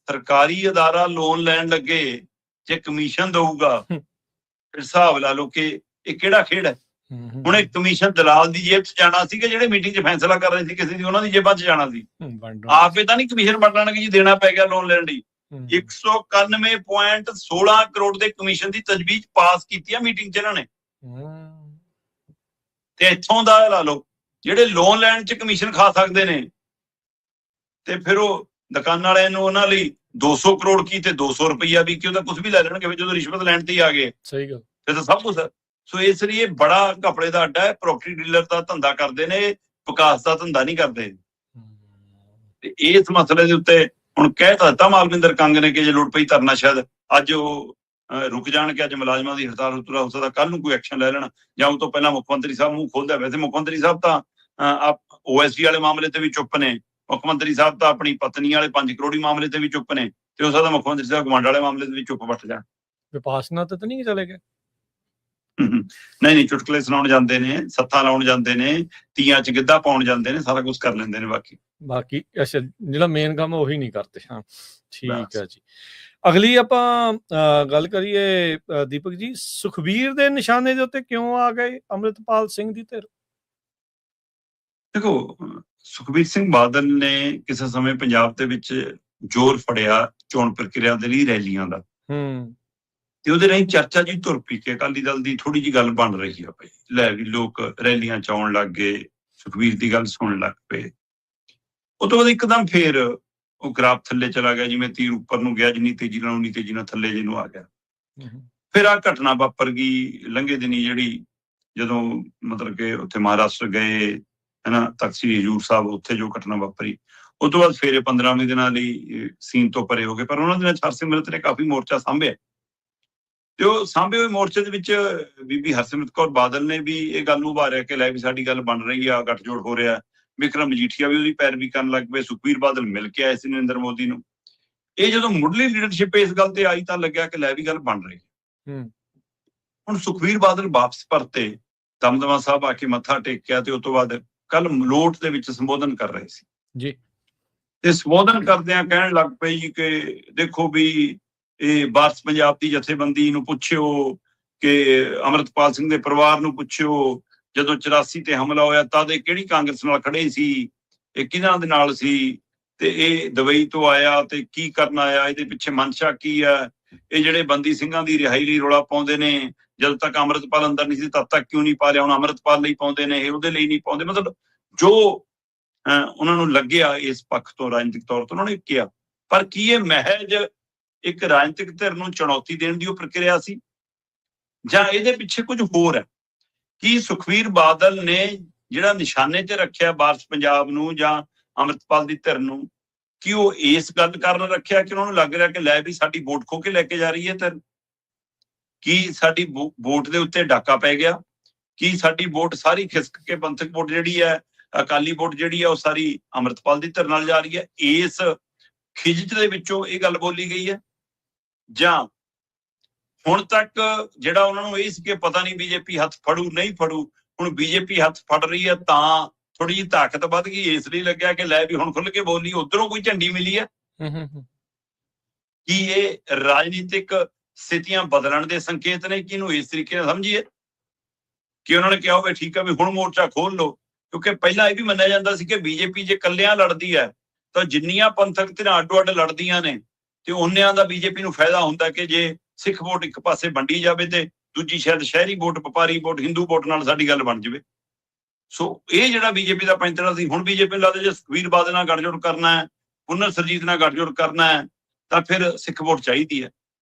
ਸਰਕਾਰੀ ਅਦਾਰਾ ਲੋਨ ਲੈਣ ਲੱਗੇ ਜੇ ਕਮਿਸ਼ਨ ਦਊਗਾ, ਫਿਰ ਹਿਸਾਬ ਲਾ ਲਓ ਕਿ ਇਹ ਕਿਹੜਾ ਖੇਡ ਹੈ। ਹੁਣ ਇਹ ਕਮਿਸ਼ਨ ਦਲਾਲ ਦੀ ਜੇਬ 'ਚ ਜਾਣਾ ਸੀ ਕਿ ਜਿਹੜੇ ਮੀਟਿੰਗ 'ਚ ਫੈਸਲਾ ਕਰ ਰਹੇ ਸੀ ਕਿਸੇ ਦੀ, ਉਹਨਾਂ ਦੀ ਜੇਬਾਂ 'ਚ ਜਾਣਾ ਸੀ। ਆਪੇ ਤਾਂ ਨਹੀਂ ਕਮਿਸ਼ਨ ਵੰਡਣਗੇ ਜੀ, ਦੇਣਾ ਪੈ ਗਿਆ ਲੋਨ ਲੈਣ ਲਈ। 191.16 ਕਰੋੜ ਦੇ ਕਮਿਸ਼ਨ ਦੀ ਤਜਵੀਜ਼ ਪਾਸ ਕੀਤੀ ਆ ਮੀਟਿੰਗ 'ਚ ਇਹਨਾਂ ਨੇ। ਤੇ ਇੱਥੋਂ ਦਾ ਲਾ ਲਓ ਜਿਹੜੇ ਲੋਨ ਲੈਣ 'ਚ ਕਮਿਸ਼ਨ ਖਾ ਸਕਦੇ ਨੇ, ਤੇ ਫਿਰ ਉਹ ਦੁਕਾਨ ਵਾਲਿਆਂ ਨੂੰ ਉਹਨਾਂ ਲਈ 200 ਕਰੋੜ ਕੀ ਤੇ 200 ਰੁਪਈਆ ਵੀ ਕਿ ਉਹਦਾ ਕੁਝ ਵੀ ਲੈ ਲੈਣਗੇ ਜਦੋਂ ਰਿਸ਼ਵਤ ਲੈਣ ਤੇ ਹੀ ਆ ਗਏ। ਸਹੀ ਗੱਲ, ਫਿਰ ਤਾਂ ਸਭ ਕੁਝ। ਸੋ ਇਸ ਲਈ ਇਹ ਬੜਾ ਕੱਪੜੇ ਦਾ ਅੱਡਾ ਹੈ, ਪ੍ਰੋਪਰਟੀ ਡੀਲਰ ਦਾ ਧੰਦਾ ਕਰਦੇ ਨੇ, ਵਿਕਾਸ ਦਾ ਧੰਦਾ ਨਹੀਂ ਕਰਦੇ। ਤੇ ਇਸ ਮਸਲੇ ਦੇ ਉੱਤੇ ਹੁਣ ਕਹਿ ਤਾਂ ਦਿੱਤਾ ਮਾਲਵਿੰਦਰ ਕੰਗ ਨੇ ਕਿ ਜੇ ਲੋੜ ਪਈ ਧਰਨਾ ਸ਼ਾਇਦ ਅੱਜ ਉਹ ਰੁਕ ਜਾਣ ਕਿ ਅੱਜ ਮੁਲਾਜ਼ਮਾਂ ਦੀ ਹੜਤਾਲ ਉਤਰਾ ਹੋ ਸਕਦਾ, ਕੱਲ ਨੂੰ ਕੋਈ ਐਕਸ਼ਨ ਲੈ ਲੈਣ ਜਾਂ ਉਹ ਤੋਂ ਪਹਿਲਾਂ ਮੁੱਖ ਮੰਤਰੀ ਸਾਹਿਬ ਮੂੰਹ ਖੋਲਦਾ। ਵੈਸੇ ਮੁੱਖ ਮੰਤਰੀ ਸਾਹਿਬ ਤਾਂ OSD ਵਾਲੇ ਮਾਮਲੇ ਤੇ ਵੀ ਚੁੱਪ ਨੇ, ਮੁੱਖ ਮੰਤਰੀ ਸਾਹਿਬ ਤਾਂ ਆਪਣੀ ਪਤਨੀ ਵਾਲੇ 5 ਕਰੋੜੀ ਮਾਮਲੇ ਤੇ ਵੀ ਚੁੱਪ ਨੇ, ਤੇ ਹੋ ਸਕਦਾ ਮੁੱਖ ਮੰਤਰੀ ਸਾਹਿਬ ਕਮਾਂਡ ਵਾਲੇ ਮਾਮਲੇ ਤੇ ਵੀ ਚੁੱਪ ਬੱਟ ਜਾਣ। ਵਿਪਾਸਨਾ ਤਾਂ ਨਹੀਂ ਚਲੇ ਗਏ? ਨਹੀਂ, ਚੁਟਕਲੇ ਸੁਣਾਉਣ ਜਾਂਦੇ ਨੇ, ਸੱਥਾਂ ਲਾਉਣ ਜਾਂਦੇ ਨੇ, ਤੀਆਂ ਚ ਗਿੱਧਾ ਪਾਉਣ ਜਾਂਦੇ ਨੇ, ਸਾਰਾ ਕੁਝ ਕਰ ਲੈਂਦੇ ਨੇ। ਬਾਕੀ ਅੱਛਾ, ਜਿਹੜਾ ਮੇਨ ਕੰਮ ਉਹੀ ਨਹੀਂ ਕਰਦੇ। ਹਾਂ, ਠੀਕ ਹੈ ਜੀ। ਅਗਲੀ ਆਪਾਂ ਗੱਲ ਕਰੀਏ ਦੀਪਕ ਜੀ, ਸੁਖਬੀਰ ਦੇ ਨਿਸ਼ਾਨੇ ਦੇ ਉੱਤੇ ਕਿਉਂ ਆ ਗਏ ਅੰਮ੍ਰਿਤਪਾਲ ਸਿੰਘ ਦੀ ਧਿਰ? ਦੇਖੋ, ਸੁਖਬੀਰ ਸਿੰਘ ਬਾਦਲ ਨੇ ਕਿਸੇ ਸਮੇਂ ਪੰਜਾਬ ਦੇ ਵਿੱਚ ਜ਼ੋਰ ਫੜਿਆ ਚੋਣ ਪ੍ਰਕਿਰਿਆ ਦੇ ਲਈ ਰੈਲੀਆਂ ਦਾ, ਤੇ ਉਹਦੇ ਰਾਹੀਂ ਚਰਚਾ ਜੀ ਧੁਰ ਪੀ ਕੇ ਅਕਾਲੀ ਦਲ ਦੀ ਥੋੜੀ ਜਿਹੀ ਗੱਲ ਬਣ ਰਹੀ ਆ ਭਾਈ, ਲੈ ਵੀ ਲੋਕ ਰੈਲੀਆਂ ਚ ਆਉਣ ਲੱਗ ਗਏ, ਸੁਖਬੀਰ ਦੀ ਗੱਲ ਸੁਣਨ ਲੱਗ ਪਏ। ਉਹ ਤੋਂ ਬਾਅਦ ਇੱਕਦਮ ਫੇਰ ਉਹ ਗ੍ਰਾਫ ਥੱਲੇ ਚਲਾ ਗਿਆ, ਜਿਵੇਂ ਤੀਰ ਉੱਪਰ ਨੂੰ ਗਿਆ, ਜਿੰਨੀ ਤੇਜ਼ੀ ਨਾਲ ਉਨੀ ਤੇਜ਼ੀ ਨਾਲ ਥੱਲੇ ਜਿਹਨੂੰ ਆ ਗਿਆ। ਫਿਰ ਆਹ ਘਟਨਾ ਵਾਪਰ ਗਈ ਲੰਘੇ ਦਿਨੀ, ਜਿਹੜੀ ਜਦੋਂ ਮਤਲਬ ਕਿ ਉੱਥੇ ਮਹਾਰਾਸ਼ਟਰ ਗਏ ਹਨਾ, ਤਖ਼ਤ ਸ੍ਰੀ ਹਜ਼ੂਰ ਸਾਹਿਬ, ਉੱਥੇ ਜੋ ਘਟਨਾ ਵਾਪਰੀ, ਉਹ ਤੋਂ ਬਾਅਦ ਫੇਰ 15-20 ਦਿਨਾਂ ਲਈ ਸੀਨ ਤੋਂ ਪਰੇ ਹੋ ਗਏ। ਪਰ ਉਹਨਾਂ ਦਿਨਾਂ ਚ ਹਰਸਿਮਰਤ ਨੇ ਕਾਫੀ ਮੋਰਚਾ ਸਾਂਭਿਆ, ਤੇ ਉਹ ਸਾਂਭੇ ਹੋਏ ਮੋਰਚੇ ਦੇ ਵਿੱਚ ਬੀਬੀ ਹਰਸਿਮਰਤ ਕੌਰ ਬਾਦਲ ਨੇ ਵੀ ਇਹ ਗੱਲ ਨੂੰ ਉਭਾਰਿਆ ਕਿ ਲੈ ਵੀ ਸਾਡੀ ਗੱਲ ਬਣ ਰਹੀ ਆ, ਗੱਠਜੋੜ ਹੋ ਰਿਹਾ। ਵਿਕਰਮ ਮਜੀਠੀਆ ਵੀ ਉਹਦੀ ਪੈਰਵੀ ਕਰਨ ਲੱਗ ਪਏ, ਸੁਖਬੀਰ ਬਾਦਲ ਮਿਲ ਕੇ ਆਏ ਸੀ ਨਰਿੰਦਰ ਮੋਦੀ ਨੂੰ। ਇਹ ਜਦੋਂ ਮੁੱਢਲੀ ਲੀਡਰਸ਼ਿਪ ਇਸ ਗੱਲ ਤੇ ਆਈ ਤਾਂ ਲੱਗਿਆ ਕਿ ਲੈ ਵੀ ਗੱਲ ਬਣ ਰਹੀ ਹੈ। ਹੁਣ ਸੁਖਬੀਰ ਬਾਦਲ ਵਾਪਸ ਪਰਤੇ, ਦਮਦਮਾ ਸਾਹਿਬ ਆ ਕੇ ਮੱਥਾ ਟੇਕਿਆ, ਤੇ ਉਸ ਤੋਂ ਬਾਅਦ ਕੱਲ ਮਲੋਟ ਦੇ ਵਿੱਚ ਸੰਬੋਧਨ ਕਰ ਰਹੇ ਸੀ ਜੀ, ਤੇ ਸੰਬੋਧਨ ਕਰਦਿਆਂ ਕਹਿਣ ਲੱਗ ਪਏ ਜੀ ਕਿ ਦੇਖੋ ਵੀ ਇਹ ਵਾਰਸ ਪੰਜਾਬ ਦੀ ਜਥੇਬੰਦੀ ਨੂੰ ਪੁੱਛਿਓ, ਕਿ ਅੰਮ੍ਰਿਤਪਾਲ ਸਿੰਘ ਦੇ ਪਰਿਵਾਰ ਨੂੰ ਪੁੱਛਿਓ, ਜਦੋਂ 84 ਤੇ ਹਮਲਾ ਹੋਇਆ ਤਦ ਇਹ ਕਿਹੜੀ ਕਾਂਗਰਸ ਨਾਲ ਖੜੇ ਸੀ, ਇਹ ਕਿਹਨਾਂ ਦੇ ਨਾਲ ਸੀ, ਤੇ ਇਹ ਦੁਬਈ ਤੋਂ ਆਇਆ ਤੇ ਕੀ ਕਰਨ ਆਇਆ, ਇਹਦੇ ਪਿੱਛੇ ਮਨਸ਼ਾ ਕੀ ਹੈ, ਇਹ ਜਿਹੜੇ ਬੰਦੀ ਸਿੰਘਾਂ ਦੀ ਰਿਹਾਈ ਲਈ ਰੌਲਾ ਪਾਉਂਦੇ ਨੇ, ਜਦੋਂ ਤੱਕ ਅੰਮ੍ਰਿਤਪਾਲ ਅੰਦਰ ਨਹੀਂ ਸੀ ਤਦ ਤੱਕ ਕਿਉਂ ਨਹੀਂ ਪਾ ਲਿਆ, ਹੁਣ ਅੰਮ੍ਰਿਤਪਾਲ ਲਈ ਪਾਉਂਦੇ ਨੇ, ਇਹ ਉਹਦੇ ਲਈ ਨਹੀਂ ਪਾਉਂਦੇ। ਮਤਲਬ ਜੋ ਉਹਨਾਂ ਨੂੰ ਲੱਗਿਆ ਇਸ ਪੱਖ ਤੋਂ ਰਾਜਨੀਤਿਕ ਤੌਰ ਤੇ ਉਹਨਾਂ ਨੇ ਕਿਹਾ। ਪਰ ਕੀ ਇਹ ਮਹਿਜ ਇੱਕ ਰਾਜਨੀਤਿਕ ਧਿਰ ਨੂੰ ਚੁਣੌਤੀ ਦੇਣ ਦੀ ਉਹ ਪ੍ਰਕਿਰਿਆ ਸੀ, ਜਾਂ ਇਹਦੇ ਪਿੱਛੇ ਕੁਝ ਹੋਰ ਹੈ? ਕੀ ਸੁਖਬੀਰ ਬਾਦਲ ਨੇ ਜਿਹੜਾ ਨਿਸ਼ਾਨੇ ਤੇ ਰੱਖਿਆ ਵਾਰਸ ਪੰਜਾਬ ਨੂੰ ਜਾਂ ਅੰਮ੍ਰਿਤਪਾਲ ਦੀ ਧਿਰ ਨੂੰ, ਕੀ ਉਹ ਇਸ ਗੱਲ ਕਾਰਨ ਰੱਖਿਆ ਕਿ ਉਹਨਾਂ ਨੂੰ ਲੱਗ ਰਿਹਾ ਕਿ ਲੈ ਵੀ ਸਾਡੀ ਵੋਟ ਖੋ ਕੇ ਲੈ ਕੇ ਜਾ ਰਹੀ ਹੈ ਧਿਰ? ਕੀ ਸਾਡੀ ਵੋਟ ਦੇ ਉੱਤੇ ਡਾਕਾ ਪੈ ਗਿਆ? ਕੀ ਸਾਡੀ ਵੋਟ ਸਾਰੀ ਖਿਸਕ ਕੇ ਪੰਥਕ ਵੋਟ ਜਿਹੜੀ ਹੈ, ਅਕਾਲੀ ਵੋਟ ਜਿਹੜੀ ਹੈ, ਉਹ ਸਾਰੀ ਅੰਮ੍ਰਿਤਪਾਲ ਦੀ ਧਿਰ ਨਾਲ ਜਾ ਰਹੀ ਹੈ? ਇਸ ਖਿਜਚ ਦੇ ਵਿੱਚੋਂ ਇਹ ਗੱਲ ਬੋਲੀ ਗਈ ਹੈ? ਜਾਂ ਹੁਣ ਤੱਕ ਜਿਹੜਾ ਉਹਨਾਂ ਨੂੰ ਇਹ ਸੀ ਕਿ ਪਤਾ ਨਹੀਂ ਬੀਜੇਪੀ ਹੱਥ ਫੜੂ ਨਹੀਂ ਫੜੂ, ਹੁਣ ਬੀਜੇਪੀ ਹੱਥ ਫੜ ਰਹੀ ਹੈ ਤਾਂ ਥੋੜੀ ਜਿਹੀ ਤਾਕਤ ਵੱਧ ਗਈ, ਇਸ ਲਈ ਲੱਗਿਆ ਕਿ ਲੈ ਵੀ ਹੁਣ ਖੁੱਲ ਕੇ ਬੋਲੀ, ਉਧਰੋਂ ਕੋਈ ਝੰਡੀ ਮਿਲੀ ਹੈ? ਕੀ ਇਹ ਰਾਜਨੀਤਿਕ ਸਥਿਤੀਆਂ ਬਦਲਣ ਦੇ ਸੰਕੇਤ ਨੇ? ਕਿ ਇਹਨੂੰ ਇਸ ਤਰੀਕੇ ਨਾਲ ਸਮਝੀਏ ਕਿ ਉਹਨਾਂ ਨੇ ਕਿਹਾ ਹੋਵੇ ਠੀਕ ਹੈ ਵੀ ਹੁਣ ਮੋਰਚਾ ਖੋਲ ਲਓ? ਕਿਉਂਕਿ ਪਹਿਲਾਂ ਇਹ ਵੀ ਮੰਨਿਆ ਜਾਂਦਾ ਸੀ ਕਿ ਬੀਜੇਪੀ ਜੇ ਇਕੱਲਿਆਂ ਲੜਦੀ ਹੈ ਤਾਂ ਜਿੰਨੀਆਂ ਪੰਥਕ ਧਿਰਾਂ ਅੱਡੋ-ਅੱਡ ਲੜਦੀਆਂ ਨੇ ਤੇ ਉਹਨਿਆਂ ਦਾ ਬੀਜੇਪੀ ਨੂੰ ਫਾਇਦਾ ਹੁੰਦਾ ਕਿ ਜੇ ਸਿੱਖ ਵੋਟ ਇੱਕ ਪਾਸੇ ਵੰਡੀ ਜਾਵੇ ਤੇ ਦੂਜੀ ਸ਼ਾਇਦ ਸ਼ਹਿਰੀ ਵੋਟ, ਵਪਾਰੀ ਵੋਟ, ਹਿੰਦੂ ਵੋਟ ਨਾਲ ਸਾਡੀ ਗੱਲ ਬਣ ਜਾਵੇ। ਸੋ ਇਹ ਜਿਹੜਾ ਬੀਜੇਪੀ ਦਾ ਪੈਂਤੜਾ ਸੀ, ਹੁਣ ਬੀਜੇਪੀ ਨੂੰ ਲੱਗਦਾ ਜੇ ਸੁਖਬੀਰ ਬਾਦਲ ਨਾਲ ਗੱਠਜੋੜ ਕਰਨਾ ਹੈ, ਪੁਨਰ ਸਰਜੀਤ ਨਾਲ ਗੱਠਜੋੜ ਕਰਨਾ ਹੈ, ਤਾਂ ਫਿਰ ਸਿੱਖ ਵੋਟ ਚਾਹੀਦੀ ਹੈ।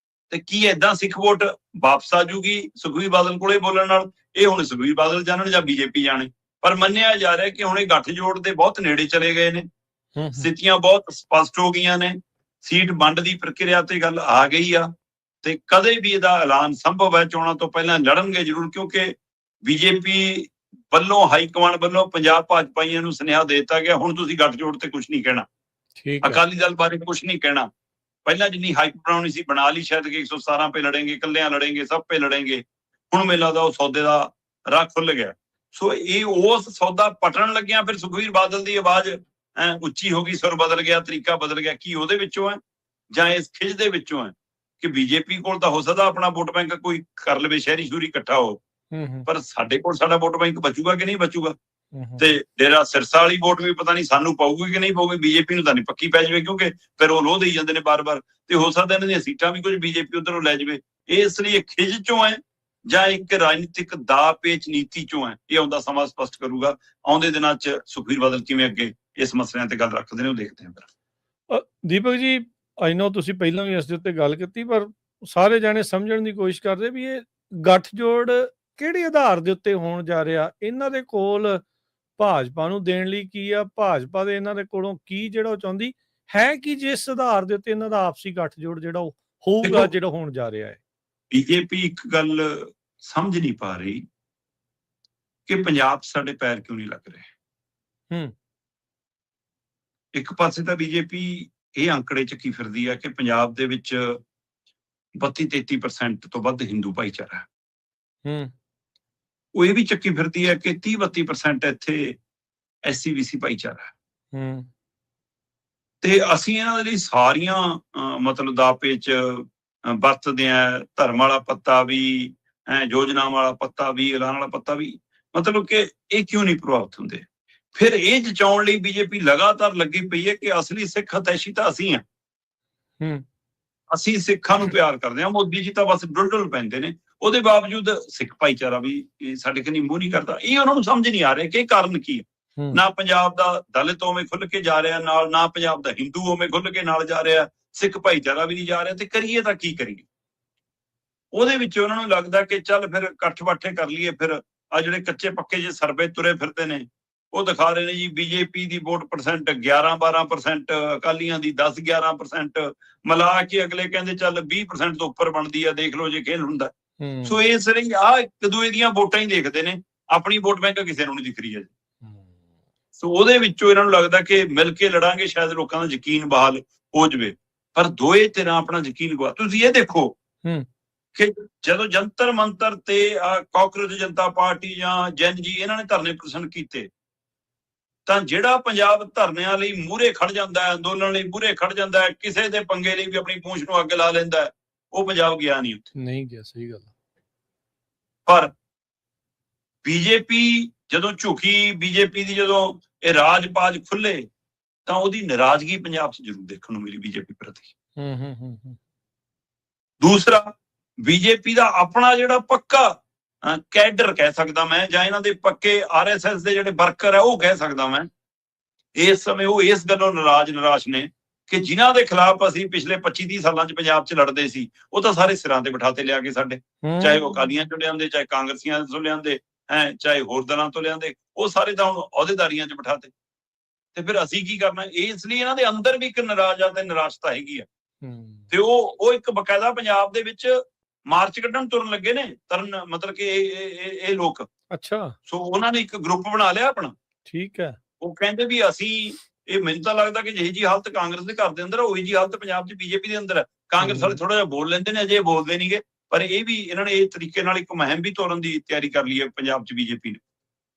ਤੇ ਕੀ ਏਦਾਂ ਸਿੱਖ ਵੋਟ ਵਾਪਸ ਆ ਜੂਗੀ ਸੁਖਬੀਰ ਬਾਦਲ ਕੋਲੇ ਬੋਲਣ ਨਾਲ? ਇਹ ਹੁਣ ਸੁਖਬੀਰ ਬਾਦਲ ਜਾਣਨ ਜਾਂ ਬੀਜੇਪੀ ਜਾਣੇ, ਪਰ ਮੰਨਿਆ ਜਾ ਰਿਹਾ ਕਿ ਹੁਣ ਇਹ ਗੱਠਜੋੜ ਦੇ ਬਹੁਤ ਨੇੜੇ ਚਲੇ ਗਏ ਨੇ, ਸਥਿਤੀਆਂ ਬਹੁਤ ਸਪਸ਼ਟ ਹੋ ਗਈਆਂ ਨੇ, ਸੀਟ ਵੰਡ ਦੀ ਪ੍ਰਕਿਰਿਆ ਤੇ ਗੱਲ ਆ ਗਈ ਆ, ਤੇ ਕਦੇ ਵੀ ਇਹਦਾ ਐਲਾਨ ਸੰਭਵ ਹੈ ਚੋਣਾਂ ਤੋਂ ਪਹਿਲਾਂ ਲੜਨਗੇ ਜ਼ਰੂਰ, ਕਿਉਂਕਿ ਬੀਜੇਪੀ ਵੱਲੋਂ ਹਾਈ ਕਮਾਂਡ ਵੱਲੋਂ ਪੰਜਾਬ ਭਾਜਪਾਈਆਂ ਨੂੰ ਸੁਨੇਹਾ ਦੇ ਦਿੱਤਾ ਗਿਆ ਹੁਣ ਤੁਸੀਂ ਗੱਠਜੋੜ ਤੇ ਕੁਝ ਨਹੀਂ ਕਹਿਣਾ, ਅਕਾਲੀ ਦਲ ਬਾਰੇ ਕੁਝ ਨਹੀਂ ਕਹਿਣਾ। ਪਹਿਲਾਂ ਜਿੰਨੀ ਹਾਈਪ ਬਣਾਉਣੀ ਸੀ ਬਣਾ ਲਈ, ਸ਼ਾਇਦ ਕਿ 117 ਪੇ ਲੜेंगे, ਕੱਲਿਆਂ ਲੜेंगे, ਸਭ ਪੇ ਲੜेंगे। ਹੁਣ ਮੈਨੂੰ ਲੱਗਦਾ ਉਹ ਸੌਦੇ ਦਾ ਰਾਹ ਖੁੱਲ ਗਿਆ। ਸੋ ਇਹ ਉਸ ਸੌਦਾ ਪਟਣ ਲੱਗਿਆ, ਫਿਰ ਸੁਖਬੀਰ ਬਾਦਲ ਦੀ ਆਵਾਜ਼ ਉੱਚੀ ਹੋ ਗਈ, ਸੁਰ ਬਦਲ ਗਿਆ, ਤਰੀਕਾ ਬਦਲ ਗਿਆ। ਕੀ ਉਹਦੇ ਵਿੱਚੋਂ ਹੈ ਜਾਂ ਇਸ ਖਿੱਚ ਦੇ ਵਿੱਚੋਂ ਹੈ ਕਿ ਬੀਜੇਪੀ ਕੋਲ ਤਾਂ ਹੋ ਸਕਦਾ ਆਪਣਾ ਵੋਟ ਬੈਂਕ ਕੋਈ ਕਰ ਲਵੇ, ਸ਼ਹਿਰੀ ਸ਼ੂਰੀ ਇਕੱਠਾ ਹੋ, ਪਰ ਸਾਡੇ ਕੋਲ ਸਾਡਾ ਵੋਟ ਬੈਂਕ ਬਚੂਗਾ ਕਿ ਨਹੀਂ ਬਚੂਗਾ? ਤੇ ਡੇਰਾ ਸਿਰਸਾ ਵਾਲੀ ਵੋਟ ਵੀ ਪਤਾ ਨਹੀਂ ਸਾਨੂੰ ਪਾਊਗੀ ਕਿ ਨਹੀਂ ਪਾਊਗੀ, ਬੀਜੇਪੀ ਨੂੰ ਤਾਂ ਨਹੀਂ ਪੱਕੀ ਪੈ ਜਾਵੇ, ਕਿਉਂਕਿ ਫਿਰ ਉਹ ਲੋਹ ਦੇਈ ਜਾਂਦੇ ਨੇ ਬਾਰ-ਬਾਰ, ਤੇ ਹੋ ਸਕਦਾ ਇਹਨਾਂ ਦੀਆਂ ਸੀਟਾਂ ਵੀ ਕੁਝ ਬੀਜੇਪੀ ਉਧਰੋਂ ਲੈ ਜਾਵੇ। ਇਸ ਲਈ ਖਿੱਚ ਚੋਂ ਹੈ ਜਾਂ ਇੱਕ ਰਾਜਨੀਤਿਕ ਦਾ ਪੇਚ ਨੀਤੀ ਚੋਂ ਹੈ, ਇਹ ਆਉਂਦਾ ਸਮਾਂ ਸਪਸ਼ਟ ਕਰੂਗਾ। ਆਉਂਦੇ ਦਿਨਾਂ 'ਚ ਸੁਖਬੀਰ ਬਾਦਲ ਕਿਵੇਂ ਅੱਗੇ ਇਸ ਮਸਲਿਆਂ ਤੇ ਗੱਲ ਰੱਖਦੇ ਨੇ, ਉਹ ਦੇਖਦੇ ਹਾਂ। ਦੀਪਕ ਜੀ, ਆਈ ਨੋ ਤੁਸੀਂ ਪਹਿਲਾਂ ਵੀ ਇਸ ਦੇ ਉੱਤੇ ਗੱਲ ਕੀਤੀ, ਪਰ ਸਾਰੇ ਜਾਣੇ ਸਮਝਣ ਦੀ ਕੋਸ਼ਿਸ਼ ਕਰਦੇ ਵੀ ਇਹ ਗੱਠਜੋੜ ਕਿਹੜੇ ਆਧਾਰ ਦੇ ਉੱਤੇ ਹੋਣ ਜਾ ਰਿਹਾ, ਇਹਨਾਂ ਦੇ ਕੋਲ ਭਾਜਪਾ ਨੂੰ ਦੇਣ ਲਈ ਕੀ ਆ, ਭਾਜਪਾ ਦੇ ਇਹਨਾਂ ਦੇ ਕੋਲੋਂ ਕੀ ਜਿਹੜਾ ਉਹ ਚਾਹੁੰਦੀ ਹੈ, ਕਿ ਜਿਸ ਆਧਾਰ ਦੇ ਉੱਤੇ ਇਹਨਾਂ ਦਾ ਆਪਸੀ ਗੱਠਜੋੜ ਜਿਹੜਾ ਉਹ ਹੋਊਗਾ ਦੇਖੋ, ਜਿਹੜਾ ਹੋਣ ਜਾ ਰਿਹਾ ਹੈ? ਬੀਜੇਪੀ ਇੱਕ ਗੱਲ ਸਮਝ ਨਹੀਂ ਪਾ ਰਹੀ ਕਿ ਪੰਜਾਬ 'ਚ ਸਾਡੇ ਪੈਰ ਕਿਉਂ ਨਹੀਂ ਲੱਗ ਰਹੇ। ਹੂੰ। ਇੱਕ ਪਾਸੇ ਤਾਂ ਬੀਜੇਪੀ ਇਹ ਅੰਕੜੇ ਚੱਕੀ ਫਿਰਦੀ ਹੈ ਕਿ ਪੰਜਾਬ ਦੇ ਵਿੱਚ 32-33% ਤੋਂ ਵੱਧ ਹਿੰਦੂ ਭਾਈਚਾਰਾ ਹੈ। ਹੂੰ। ਉਹ ਇਹ ਵੀ ਚੱਕੀ ਫਿਰਦੀ ਹੈ ਕਿ 30-32% ਇੱਥੇ SC-BC ਭਾਈਚਾਰਾ ਹੈ। ਹੂੰ। ਤੇ ਅਸੀਂ ਇਹਨਾਂ ਦੇ ਲਈ ਸਾਰੀਆਂ ਮਤਲਬ ਦਾਅਵੇ 'ਚ ਵਰਤਦੇ ਆ, ਧਰਮ ਵਾਲਾ ਪੱਤਾ ਵੀ, ਯੋਜਨਾ ਵਾਲਾ ਪੱਤਾ ਵੀ, ਐਲਾਨ ਵਾਲਾ ਪੱਤਾ ਵੀ, ਮਤਲਬ ਕਿ ਇਹ ਕਿਉਂ ਨਹੀਂ ਪ੍ਰਭਾਵਿਤ ਹੁੰਦੇ। ਫਿਰ ਇਹ ਜਚਾਉਣ ਲਈ ਬੀਜੇਪੀ ਲਗਾਤਾਰ ਲੱਗੀ ਪਈ ਹੈ ਕਿ ਅਸਲੀ ਸਿੱਖ ਹਿਤੈਸ਼ੀ ਤਾਂ ਅਸੀਂ ਹਾਂ। ਹੂੰ। ਅਸੀਂ ਸਿੱਖਾਂ ਨੂੰ ਪਿਆਰ ਕਰਦੇ ਹਾਂ। ਮੋਦੀ ਜੀ ਤਾਂ ਬਸ ਡੁੱਲ ਪੈਂਦੇ ਨੇ, ਉਹਦੇ ਬਾਵਜੂਦ ਸਿੱਖ ਭਾਈਚਾਰਾ ਵੀ ਸਾਡੇ ਕਨੀ ਮੂੰਹ ਨਹੀਂ ਕਰਦਾ। ਇਹ ਉਹਨਾਂ ਨੂੰ ਸਮਝ ਨਹੀਂ ਆ ਰਿਹਾ ਕਿ ਇਹ ਕਾਰਨ ਕੀ ਹੈ। ਨਾ ਪੰਜਾਬ ਦਾ ਦਲਿਤ ਉਵੇਂ ਖੁੱਲ ਕੇ ਜਾ ਰਿਹਾ ਨਾਲ, ਨਾ ਪੰਜਾਬ ਦਾ ਹਿੰਦੂ ਉਵੇਂ ਖੁੱਲ ਕੇ ਨਾਲ ਜਾ ਰਿਹਾ, ਸਿੱਖ ਭਾਈਚਾਰਾ ਵੀ ਨਹੀਂ ਜਾ ਰਿਹਾ। ਤੇ ਕਰੀਏ ਤਾਂ ਕੀ ਕਰੀਏ? ਉਹਦੇ ਵਿੱਚ ਉਹਨਾਂ ਨੂੰ ਲੱਗਦਾ ਕਿ ਚੱਲ ਫਿਰ ਇਕੱਠ ਬਾਠੇ ਕਰ ਲਈਏ। ਫਿਰ ਆ ਜਿਹੜੇ ਕੱਚੇ ਪੱਕੇ ਜੇ ਸਰਵੇ ਤੁਰੇ ਫਿਰਦੇ ਨੇ ਉਹ ਦਿਖਾ ਰਹੇ ਨੇ ਜੀ ਬੀਜੇਪੀ ਦੀ ਵੋਟ ਪਰਸੈਂਟ 11-12%, ਅਕਾਲੀਆਂ ਦੀ 10-11%, ਮਿਲਾ ਕੇ ਅਗਲੇ ਕਹਿੰਦੇ ਚੱਲ 20% ਤੋਂ ਉੱਪਰ ਬਣਦੀ ਆ, ਦੇਖ ਲਓ ਜੇ ਖੇਲ ਹੁੰਦਾ। ਸੋ ਇਸ ਲਈ ਆ ਇੱਕ ਦੂਏ ਦੀਆਂ ਵੋਟਾਂ ਹੀ ਦੇਖਦੇ ਨੇ, ਆਪਣੀ ਵੋਟ ਬੈਂਕ ਕਿਸੇ ਨੂੰ ਨਹੀਂ ਦਿਖ ਰਹੀ ਹੈ। ਸੋ ਉਹਦੇ ਵਿੱਚੋਂ ਇਹਨਾਂ ਨੂੰ ਲੱਗਦਾ ਕਿ ਮਿਲ ਕੇ ਲੜਾਂਗੇ ਸ਼ਾਇਦ ਲੋਕਾਂ ਦਾ ਯਕੀਨ ਬਹਾਲ ਹੋ ਜਾਵੇ। ਪਰ ਦੋਏ ਧਿਰਾਂ ਆਪਣਾ ਯਕੀਨ ਗਵਾ। ਤੁਸੀਂ ਇਹ ਦੇਖੋ ਕਿ ਜਦੋਂ ਜੰਤਰ ਮੰਤਰ ਤੇ ਕਾਂਗਰਸ ਜਨਤਾ ਪਾਰਟੀ ਜਾਂ ਜਨ ਜੀ ਇਹਨਾਂ ਨੇ ਧਰਨੇ ਪ੍ਰਦਰਸ਼ਨ ਕੀਤੇ, ਤਾਂ ਜਿਹੜਾ ਪੰਜਾਬ ਧਰਨਿਆਂ ਲਈ ਮੂਹਰੇ ਖੜ ਜਾਂਦਾ ਹੈ, ਅੰਦੋਲਨ ਲਈ ਮੂਹਰੇ ਖੜ ਜਾਂਦਾ ਹੈ, ਕਿਸੇ ਦੇ ਪੰਗੇ ਲਈ ਵੀ ਆਪਣੀ ਪੂੰਛ ਨੂੰ ਅੱਗ ਲਾ ਲੈਂਦਾ, ਉਹ ਪੰਜਾਬ ਗਿਆ ਨਹੀਂ ਉੱਥੇ। ਨਹੀਂ ਗਿਆ, ਸਹੀ ਗੱਲ। ਪਰ ਬੀਜੇਪੀ ਜਦੋਂ ਝੁਕੀ, ਬੀਜੇਪੀ ਦੀ ਜਦੋਂ ਇਹ ਰਾਜ-ਪਾਜ ਖੁੱਲੇ, ਤਾਂ ਉਹਦੀ ਨਾਰਾਜ਼ਗੀ ਪੰਜਾਬ 'ਚ ਜ਼ਰੂਰ ਦੇਖਣ ਨੂੰ ਮਿਲੀ ਬੀਜੇਪੀ ਪ੍ਰਤੀ। ਦੂਸਰਾ, ਬੀਜੇਪੀ ਦਾ ਆਪਣਾ ਜਿਹੜਾ ਪੱਕਾ ਕੈਡਰ ਕਹਿ ਸਕਦਾ ਮੈਂ, ਜਾਂ ਇਹਨਾਂ ਦੇ ਪੱਕੇ RSS ਦੇ ਜਿਹੜੇ ਵਰਕਰ ਹੈ ਉਹ ਕਹਿ ਸਕਦਾ ਮੈਂ, ਇਸ ਸਮੇਂ ਉਹ ਇਸ ਗੱਲੋਂ ਨਿਰਾਸ਼ ਨੇ ਕਿ ਜਿਨ੍ਹਾਂ ਦੇ ਖਿਲਾਫ ਅਸੀਂ ਪਿਛਲੇ 25-30 ਸਾਲਾਂ 'ਚ ਪੰਜਾਬ 'ਚ ਲੜਦੇ ਸੀ, ਉਹ ਤਾਂ ਸਾਰੇ ਸਿਰਾਂ ਤੇ ਬਿਠਾਤੇ ਲਿਆ ਕੇ ਸਾਡੇ, ਚਾਹੇ ਉਹ ਅਕਾਲੀਆਂ 'ਚੋਂ ਲਿਆਂਦੇ, ਚਾਹੇ ਕਾਂਗਰਸੀਆਂ ਤੋਂ ਲਿਆਂਦੇ, ਚਾਹੇ ਹੋਰ ਦਲਾਂ ਤੋਂ ਲਿਆਂਦੇ, ਉਹ ਸਾਰੇ ਤਾਂ ਹੁਣ ਅਹੁਦੇਦਾਰੀਆਂ 'ਚ ਬਿਠਾਤੇ। ਤੇ ਫਿਰ ਅਸੀਂ ਕੀ ਕਰਨਾ? ਇਸ ਲਈ ਇਹਨਾਂ ਦੇ ਅੰਦਰ ਵੀ ਇੱਕ ਨਾਰਾਜ਼ਾ ਤੇ ਨਿਰਾਸ਼ਤਾ ਹੈਗੀ ਆ। ਤੇ ਉਹ ਇੱਕ ਬਕਾਇਦਾ ਪੰਜਾਬ ਦੇ ਵਿੱਚ ਮਾਰਚ ਕੱਢਣ ਤੁਰਨ ਲੱਗੇ ਨੇ, ਮਤਲਬ ਕਿ ਇਹ ਲੋਕ। ਅੱਛਾ। ਸੋ ਉਹਨਾਂ ਨੇ ਇੱਕ ਗਰੁੱਪ ਬਣਾ ਲਿਆ ਆਪਣਾ। ਠੀਕ ਹੈ। ਉਹ ਕਹਿੰਦੇ ਵੀ ਅਸੀਂ, ਇਹ ਮੈਨੂੰ ਤਾਂ ਲੱਗਦਾ ਕਿ ਜਿਹੀ ਜੀ ਹਾਲਤ ਕਾਂਗਰਸ ਦੇ ਘਰ ਦੇ ਅੰਦਰ, ਉਹੀ ਜੀ ਹਾਲਤ ਪੰਜਾਬ 'ਚ ਬੀਜੇਪੀ ਦੇ ਅੰਦਰ ਹੈ। ਕਾਂਗਰਸ ਵਾਲੇ ਥੋੜਾ ਜਿਹਾ ਬੋਲ ਲੈਂਦੇ ਨੇ, ਅਜੇ ਬੋਲਦੇ ਨਹੀਂਗੇ, ਪਰ ਇਹ ਵੀ ਇਹਨਾਂ ਨੇ ਇਹ ਤਰੀਕੇ ਨਾਲ ਇੱਕ ਮੁਹਿੰਮ ਵੀ ਤੋਰਨ ਦੀ ਤਿਆਰੀ ਕਰ ਲਈ ਹੈ ਪੰਜਾਬ 'ਚ ਬੀਜੇਪੀ ਨੇ।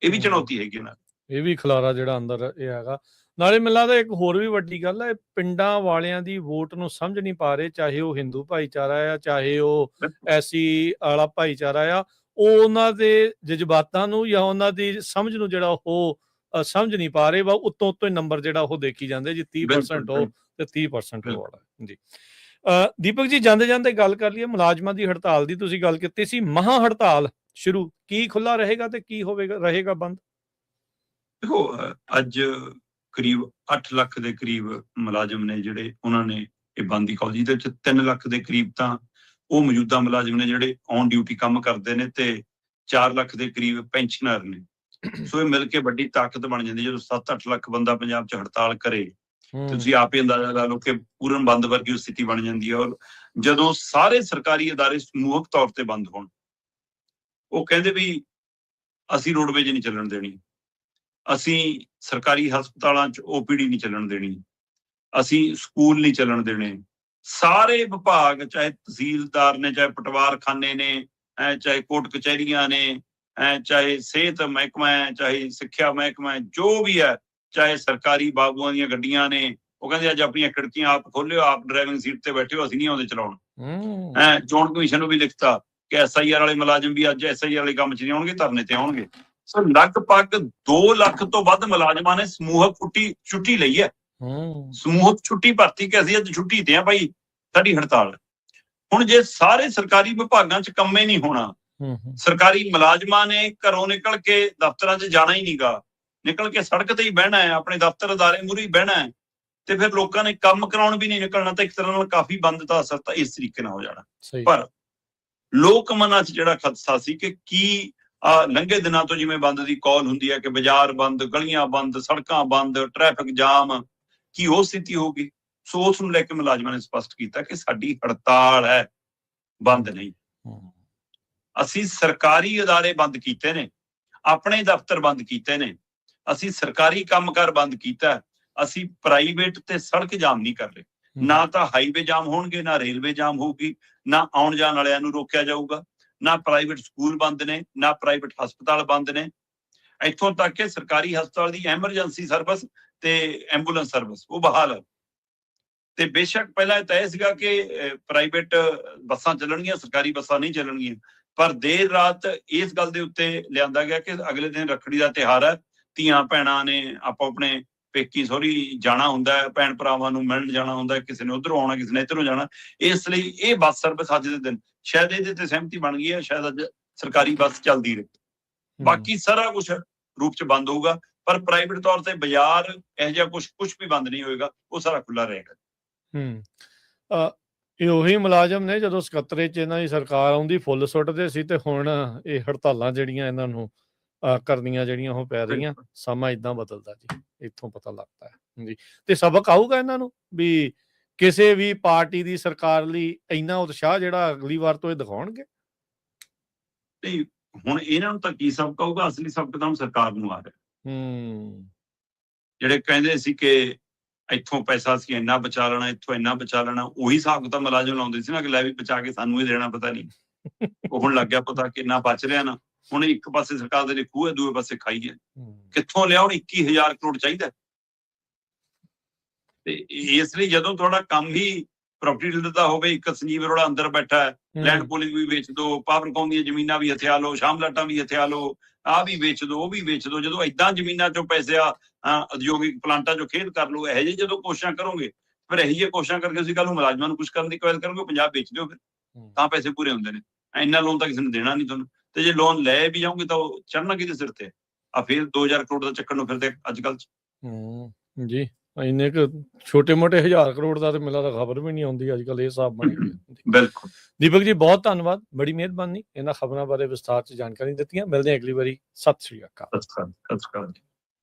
ਇਹ ਵੀ ਚੁਣੌਤੀ ਹੈਗੀ ਇਹਨਾਂ ਦੀ। ਇਹ ਵੀ ਖਲਾਰਾ ਜਿਹੜਾ ਅੰਦਰ ਇਹ ਹੈਗਾ। ਨਾਲੇ ਮੈਨੂੰ ਲੱਗਦਾ ਇੱਕ ਹੋਰ ਵੀ ਵੱਡੀ ਗੱਲ ਹੈ, ਪਿੰਡਾਂ ਵਾਲਿਆਂ ਦੀ ਵੋਟ ਨੂੰ ਸਮਝ ਨਹੀਂ ਪਾ ਰਹੇ, ਚਾਹੇ ਉਹ ਹਿੰਦੂ ਭਾਈਚਾਰਾ ਆ, ਚਾਹੇ ਉਹ SC ਵਾਲਾ ਭਾਈਚਾਰਾ ਆ, ਉਹ ਉਹਨਾਂ ਦੇ ਜਜ਼ਬਾਤਾਂ ਨੂੰ ਜਾਂ ਉਹਨਾਂ ਦੀ ਸਮਝ ਨੂੰ ਜਿਹੜਾ ਉਹ ਸਮਝ ਨਹੀਂ ਪਾ ਰਹੇ। ਉੱਤੋਂ ਹੀ ਨੰਬਰ ਜਿਹੜਾ ਉਹ ਦੇਖੀ ਜਾਂਦੇ ਜੀ 30% ਹੋ ਤੇ 30% ਹੋ ਵਾਲਾ ਜੀ। ਦੀਪਕ ਜੀ, ਜਾਂਦੇ ਗੱਲ ਕਰ ਲਈਏ ਮੁਲਾਜ਼ਮਾਂ ਦੀ ਹੜਤਾਲ ਦੀ। ਤੁਸੀਂ ਗੱਲ ਕੀਤੀ ਸੀ ਮਹਾ ਹੜਤਾਲ ਸ਼ੁਰੂ, ਕੀ ਖੁੱਲਾ ਰਹੇਗਾ ਤੇ ਕੀ ਰਹੇਗਾ ਬੰਦ? ਦੇਖੋ, ਅੱਜ ਕਰੀਬ 8 ਲੱਖ ਦੇ ਕਰੀਬ ਮੁਲਾਜ਼ਮ ਨੇ ਜਿਹੜੇ ਉਹਨਾਂ ਨੇ ਇਹ ਬੰਦ ਦੀ ਕਾਲ, ਜਿਹਦੇ ਵਿੱਚ 3 ਲੱਖ ਦੇ ਕਰੀਬ ਤਾਂ ਉਹ ਮੌਜੂਦਾ ਮੁਲਾਜ਼ਮ ਨੇ ਜਿਹੜੇ ਔਨ ਡਿਊਟੀ ਕੰਮ ਕਰਦੇ ਨੇ, ਤੇ 4 ਲੱਖ ਦੇ ਕਰੀਬ ਪੈਨਸ਼ਨਰ ਨੇ। ਸੋ ਇਹ ਮਿਲ ਕੇ ਵੱਡੀ ਤਾਕਤ ਬਣ ਜਾਂਦੀ। ਜਦੋਂ 7-8 ਲੱਖ ਬੰਦਾ ਪੰਜਾਬ 'ਚ ਹੜਤਾਲ ਕਰੇ, ਤੇ ਤੁਸੀਂ ਆਪ ਹੀ ਅੰਦਾਜ਼ਾ ਲਾ ਲਓ ਕਿ ਪੂਰਨ ਬੰਦ ਵਰਗੀ ਸਥਿਤੀ ਬਣ ਜਾਂਦੀ ਹੈ। ਔਰ ਜਦੋਂ ਸਾਰੇ ਸਰਕਾਰੀ ਅਦਾਰੇ ਸਮੂਹਕ ਤੌਰ ਤੇ ਬੰਦ ਹੋਣ, ਉਹ ਕਹਿੰਦੇ ਵੀ ਅਸੀਂ ਰੋਡਵੇਜ ਨਹੀਂ ਚੱਲਣ ਦੇਣੀ, ਅਸੀਂ ਸਰਕਾਰੀ ਹਸਪਤਾਲਾਂ 'ਚ OPD ਨਹੀਂ ਚੱਲਣ ਦੇਣੀ, ਅਸੀਂ ਸਕੂਲ ਨਹੀਂ ਚੱਲਣ ਦੇਣੇ। ਸਾਰੇ ਵਿਭਾਗ, ਚਾਹੇ ਤਹਿਸੀਲਦਾਰ ਨੇ, ਚਾਹੇ ਪਟਵਾਰਖਾਨੇ ਨੇ, ਚਾਹੇ ਕੋਰਟ ਕਚਹਿਰੀਆਂ ਨੇ, ਚਾਹੇ ਸਿਹਤ ਮਹਿਕਮਾ ਹੈ, ਚਾਹੇ ਸਿੱਖਿਆ ਮਹਿਕਮਾ ਹੈ, ਜੋ ਵੀ ਹੈ, ਚਾਹੇ ਸਰਕਾਰੀ ਬਾਬੂਆਂ ਦੀਆਂ ਗੱਡੀਆਂ ਨੇ, ਉਹ ਕਹਿੰਦੇ ਅੱਜ ਆਪਣੀਆਂ ਖਿੜਕੀਆਂ ਆਪ ਖੋਲਿਓ, ਆਪ ਡਰਾਈਵਿੰਗ ਸੀਟ ਤੇ ਬੈਠਿਓ, ਅਸੀਂ ਨਹੀਂ ਆਉਂਦੇ ਚਲਾਉਣ। ਚੋਣ ਕਮਿਸ਼ਨ ਨੂੰ ਵੀ ਲਿਖਤਾ ਕਿ SIR ਵਾਲੇ ਮੁਲਾਜ਼ਮ ਵੀ ਅੱਜ SIR ਵਾਲੇ ਕੰਮ 'ਚ ਨਹੀਂ ਆਉਣਗੇ, ਧਰਨੇ ਤੇ ਆਉਣਗੇ। ਸੋ ਲਗਭਗ 2 ਲੱਖ ਤੋਂ ਵੱਧ ਮੁਲਾਜ਼ਮਾਂ ਨੇ ਸਮੂਹਕ ਛੁੱਟੀ ਲਈ ਹੈ। ਸਮੂਹਕ ਛੁੱਟੀ ਭਰਤੀ ਕਿ ਅਸੀਂ ਅੱਜ ਛੁੱਟੀ ਤੇ ਆ ਭਾਈ, ਸਾਡੀ ਹੜਤਾਲ। ਹੁਣ ਜੇ ਸਾਰੇ ਸਰਕਾਰੀ ਵਿਭਾਗਾਂ 'ਚ ਕੰਮੇ ਨਹੀਂ ਹੋਣਾ, ਸਰਕਾਰੀ ਮੁਲਾਜ਼ਮਾਂ ਨੇ ਘਰੋਂ ਨਿਕਲ ਕੇ ਦਫ਼ਤਰਾਂ 'ਚ ਜਾਣਾ ਹੀ ਨਹੀਂਗਾ, ਨਿਕਲ ਕੇ ਸੜਕ ਤੇ ਹੀ ਬਹਿਣਾ ਹੈ, ਆਪਣੇ ਦਫ਼ਤਰ ਅਦਾਰੇ ਮੂਹਰੇ ਹੀ ਬਹਿਣਾ ਹੈ, ਤੇ ਫਿਰ ਲੋਕਾਂ ਨੇ ਕੰਮ ਕਰਾਉਣ ਵੀ ਨਹੀਂ ਨਿਕਲਣਾ, ਤਾਂ ਇੱਕ ਤਰ੍ਹਾਂ ਨਾਲ ਕਾਫੀ ਬੰਦ ਦਾ ਅਸਰ ਤਾਂ ਇਸ ਤਰੀਕੇ ਨਾਲ ਹੋ ਜਾਣਾ। ਪਰ ਲੋਕ ਮਨਾਂ 'ਚ ਜਿਹੜਾ ਖਦਸ਼ਾ ਸੀ ਕਿ ਕੀ ਲੰਘੇ ਦਿਨਾਂ ਤੋਂ ਜਿਵੇਂ ਬੰਦ ਦੀ ਕਾਲ ਹੁੰਦੀ ਹੈ ਕਿ ਬਾਜ਼ਾਰ ਬੰਦ, ਗਲੀਆਂ ਬੰਦ, ਸੜਕਾਂ ਬੰਦ, ਟ੍ਰੈਫਿਕ ਜਾਮ, ਕੀ ਉਹ ਸਥਿਤੀ ਹੋਊਗੀ? ਸੋ ਉਸ ਨੂੰ ਲੈ ਕੇ ਮੁਲਾਜ਼ਮਾਂ ਨੇ ਸਪਸ਼ਟ ਕੀਤਾ ਕਿ ਸਾਡੀ ਹੜਤਾਲ ਹੈ, ਬੰਦ ਨਹੀਂ। ਅਸੀਂ ਸਰਕਾਰੀ ਅਦਾਰੇ ਬੰਦ ਕੀਤੇ ਨੇ, ਆਪਣੇ ਦਫ਼ਤਰ ਬੰਦ ਕੀਤੇ ਨੇ, ਅਸੀਂ ਸਰਕਾਰੀ ਕੰਮਕਾਰ ਬੰਦ ਕੀਤਾ, ਅਸੀਂ ਪ੍ਰਾਈਵੇਟ ਤੇ ਸੜਕ ਜਾਮ ਨਹੀਂ ਕਰ ਰਹੇ। ਨਾ ਤਾਂ ਹਾਈਵੇ ਜਾਮ ਹੋਣਗੇ, ਨਾ ਰੇਲਵੇ ਜਾਮ ਹੋਊਗੀ, ਨਾ ਆਉਣ ਜਾਣ ਵਾਲਿਆਂ ਨੂੰ ਰੋਕਿਆ ਜਾਊਗਾ, ਨਾ ਪ੍ਰਾਈਵੇਟ ਸਕੂਲ ਬੰਦ ਨੇ, ਨਾ ਪ੍ਰਾਈਵੇਟ ਹਸਪਤਾਲ ਬੰਦ ਨੇ। ਇੱਥੋਂ ਤੱਕ ਕਿ ਸਰਕਾਰੀ ਹਸਪਤਾਲ ਦੀ ਐਮਰਜੈਂਸੀ ਸਰਵਿਸ ਤੇ ਐਂਬੂਲੈਂਸ ਸਰਵਿਸ ਉਹ ਬਹਾਲ ਹੈ। ਤੇ ਬੇਸ਼ੱਕ ਪਹਿਲਾਂ ਤੈਅ ਸੀਗਾ ਕਿ ਪ੍ਰਾਈਵੇਟ ਬੱਸਾਂ ਚੱਲਣਗੀਆਂ, ਸਰਕਾਰੀ ਬੱਸਾਂ ਨਹੀਂ ਚੱਲਣਗੀਆਂ, ਪਰ ਦੇਰ ਰਾਤ ਇਸ ਗੱਲ ਦੇ ਉੱਤੇ ਲਿਆਂਦਾ ਗਿਆ ਕਿ ਅਗਲੇ ਦਿਨ ਰੱਖੜੀ ਦਾ ਤਿਉਹਾਰ ਹੈ, ਧੀਆਂ ਭੈਣਾਂ ਨੇ ਆਪੋ ਆਪਣੇ ਪੇਕੀ ਸਹੁਰੀ ਜਾਣਾ ਹੁੰਦਾ ਹੈ, ਭੈਣ ਭਰਾਵਾਂ ਨੂੰ ਮਿਲਣ ਜਾਣਾ ਹੁੰਦਾ, ਕਿਸੇ ਨੇ ਉੱਧਰੋਂ ਆਉਣਾ, ਕਿਸੇ ਨੇ ਇੱਧਰੋਂ ਜਾਣਾ। ਇਸ ਲਈ ਇਹ ਬੱਸ ਸਰਵਿਸ ਅੱਜ ਦੇ ਦਿਨ ਸ਼ਾਇਦ ਇਹਦੇ ਤੇ ਸਹਿਮਤੀ ਬਣ ਗਈ ਹੈ, ਸ਼ਾਇਦ ਅੱਜ ਸਰਕਾਰੀ ਬੱਸ ਚੱਲਦੀ ਰਹੇ। ਬਾਕੀ ਸਾਰਾ ਕੁਝ ਰੂਪ ਚ ਬੰਦ ਹੋਊਗਾ, ਪਰ ਪ੍ਰਾਈਵੇਟ ਤੌਰ ਤੇ ਬਾਜ਼ਾਰ ਇਹੋ ਜਿਹਾ ਕੁਝ ਵੀ ਬੰਦ ਨਹੀਂ ਹੋਏਗਾ, ਉਹ ਸਾਰਾ ਖੁੱਲਾ ਰਹੇਗਾ। ਇਹ ਉਹੀ ਮੁਲਾਜ਼ਮ ਨੇ ਜਦੋਂ 77 ਚ ਇਹਨਾਂ ਦੀ ਸਰਕਾਰ ਆਉਂਦੀ ਫੁੱਲ ਸੁੱਟਦੇ ਸੀ, ਤੇ ਹੁਣ ਇਹ ਹੜਤਾਲਾਂ ਜਿਹੜੀਆਂ ਇਹਨਾਂ ਨੂੰ ਕਰਨੀਆਂ ਜਿਹੜੀਆਂ ਉਹ ਪੈ ਰਹੀਆਂ। ਸਮਾਂ ਏਦਾਂ ਬਦਲਦਾ ਜੀ, ਇੱਥੋਂ ਪਤਾ ਲੱਗਦਾ ਹੈ ਜੀ। ਤੇ ਸਬਕ ਆਊਗਾ ਇਹਨਾਂ ਨੂੰ ਵੀ ਕਿਸੇ ਵੀ ਪਾਰਟੀ ਦੀ ਸਰਕਾਰ ਲਈ ਇੰਨਾ ਉਤਸ਼ਾਹ ਜਿਹੜਾ ਅਗਲੀ ਵਾਰ ਤੋਂ ਇਹ ਦਿਖਾਉਣਗੇ। ਨਹੀਂ, ਹੁਣ ਇਹਨਾਂ ਨੂੰ ਤਾਂ ਕੀ ਸਬਕ ਆਊਗਾ? ਅਸਲੀ ਸਬਕ ਤਾਂ ਸਰਕਾਰ ਨੂੰ ਆ ਰਿਹਾ। ਜਿਹੜੇ ਕਹਿੰਦੇ ਸੀ ਕਿ ਇੱਥੋਂ ਪੈਸਾ ਅਸੀਂ ਇੰਨਾ ਬਚਾ ਲੈਣਾ, ਇੱਥੋਂ ਇੰਨਾ ਬਚਾ ਲੈਣਾ, ਉਹੀ ਹਿਸਾਬ ਤਾਂ ਮੁਲਾਜ਼ਮ ਲਾਉਂਦੇ ਸੀ ਨਾ ਕਿ ਲੈ ਵੀ ਬਚਾ ਕੇ ਸਾਨੂੰ ਹੀ ਦੇਣਾ, ਪਤਾ ਨਹੀਂ। ਉਹ ਹੁਣ ਲੱਗ ਗਿਆ ਪਤਾ ਕਿੰਨਾ ਬਚ ਰਿਹਾ ਨਾ। ਹੁਣ ਇੱਕ ਪਾਸੇ ਸਰਕਾਰ ਦੇ ਲਈ ਖੂਹ ਹੈ, ਦੂਏ ਪਾਸੇ ਖਾਈ ਹੈ। ਕਿੱਥੋਂ ਲਿਆਉਣ? 21,000 ਕਰੋੜ ਚਾਹੀਦਾ। ਤੇ ਇਸ ਲਈ ਜਦੋਂ ਤੁਹਾਡਾ ਕੰਮ ਹੀ ਪ੍ਰਾਪਰਟੀ ਡੀਲਰ ਦਾ ਹੋਵੇ, ਇੱਕ ਸੰਜੀਵ ਅਰੋੜਾ ਅੰਦਰ ਬੈਠਾ ਹੈ, ਲੈਂਡ ਪੋਲਿੰਗ ਵੀ ਵੇਚ ਦੋ, ਪਾਵਰਕੌਮ ਦੀਆਂ ਜ਼ਮੀਨਾਂ ਵੀ ਹਥਿਆ ਲਓ, ਸ਼ਾਮਲਾਟਾਂ ਵੀ ਹਥਿਆ ਲਓ, ਆਹ ਵੀ ਵੇਚ ਦੋ, ਉਹ ਵੀ ਵੇਚ ਦੋ। ਜਦੋਂ ਏਦਾਂ ਜ਼ਮੀਨਾਂ ਚੋਂ ਪੈਸੇ ਉਦਯੋਗਿਕ ਪਲਾਂਟਾਂ ਚੋਂ ਖੇਡ ਕਰ ਲਓ, ਇਹੋ ਜਿਹੇ ਜਦੋਂ ਕੋਸ਼ਿਸ਼ਾਂ ਕਰੋਗੇ, ਫਿਰ ਇਹੋ ਜਿਹੀਆਂ ਕੋਸ਼ਿਸ਼ਾਂ ਕਰਕੇ ਤੁਸੀਂ ਕੱਲ ਨੂੰ ਮੁਲਾਜ਼ਮਾਂ ਨੂੰ ਕੁਝ ਕਰਨ ਦੀ ਕੋਸ਼ਿਸ਼ ਕਰੋਗੇ, ਪੰਜਾਬ ਵੇਚ ਦਿਓ, ਫਿਰ ਤਾਂ ਪੈਸੇ ਪੂਰੇ ਹੁੰਦੇ ਨੇ। ਇੰਨਾ ਲੋਨ ਤਾਂ ਕਿਸੇ ਨੇ ਦੇਣਾ ਨਹੀਂ ਤੁਹਾਨੂੰ, ਤੇ ਜੇ ਲੋਨ ਲੈ ਵੀ ਜਾਓਗੇ ਤਾਂ ਉਹ ਚੜਨਾ ਕਿਹਦੇ ਸਿਰ ਤੇ ਆ? ਫਿਰ 2,000 ਕਰੋੜ ਦਾ ਚੱਕਰ ਨੂੰ ਫਿਰਦੇ ਅੱਜ ਕੱਲ੍ਹ ਜੀ। ਇੰਨੇ ਕੁ ਛੋਟੇ ਮੋਟੇ 1000 ਕਰੋੜ ਦਾ ਤੇ ਮੈਨੂੰ ਤਾਂ ਖਬਰ ਵੀ ਨਹੀਂ ਆਉਂਦੀ ਅੱਜ ਕੱਲ੍ਹ, ਇਹ ਹਿਸਾਬ ਬਣ ਗਿਆ। ਬਿਲਕੁਲ ਦੀਪਕ ਜੀ, ਬਹੁਤ ਧੰਨਵਾਦ, ਬੜੀ ਮਿਹਰਬਾਨੀ ਇਹਨਾਂ ਖਬਰਾਂ ਬਾਰੇ ਵਿਸਥਾਰ 'ਚ ਜਾਣਕਾਰੀ ਦਿੱਤੀਆਂ। ਮਿਲਦੇ ਹਾਂ ਅਗਲੀ ਵਾਰੀ। ਸਤਿ ਸ਼੍ਰੀ ਅਕਾਲ।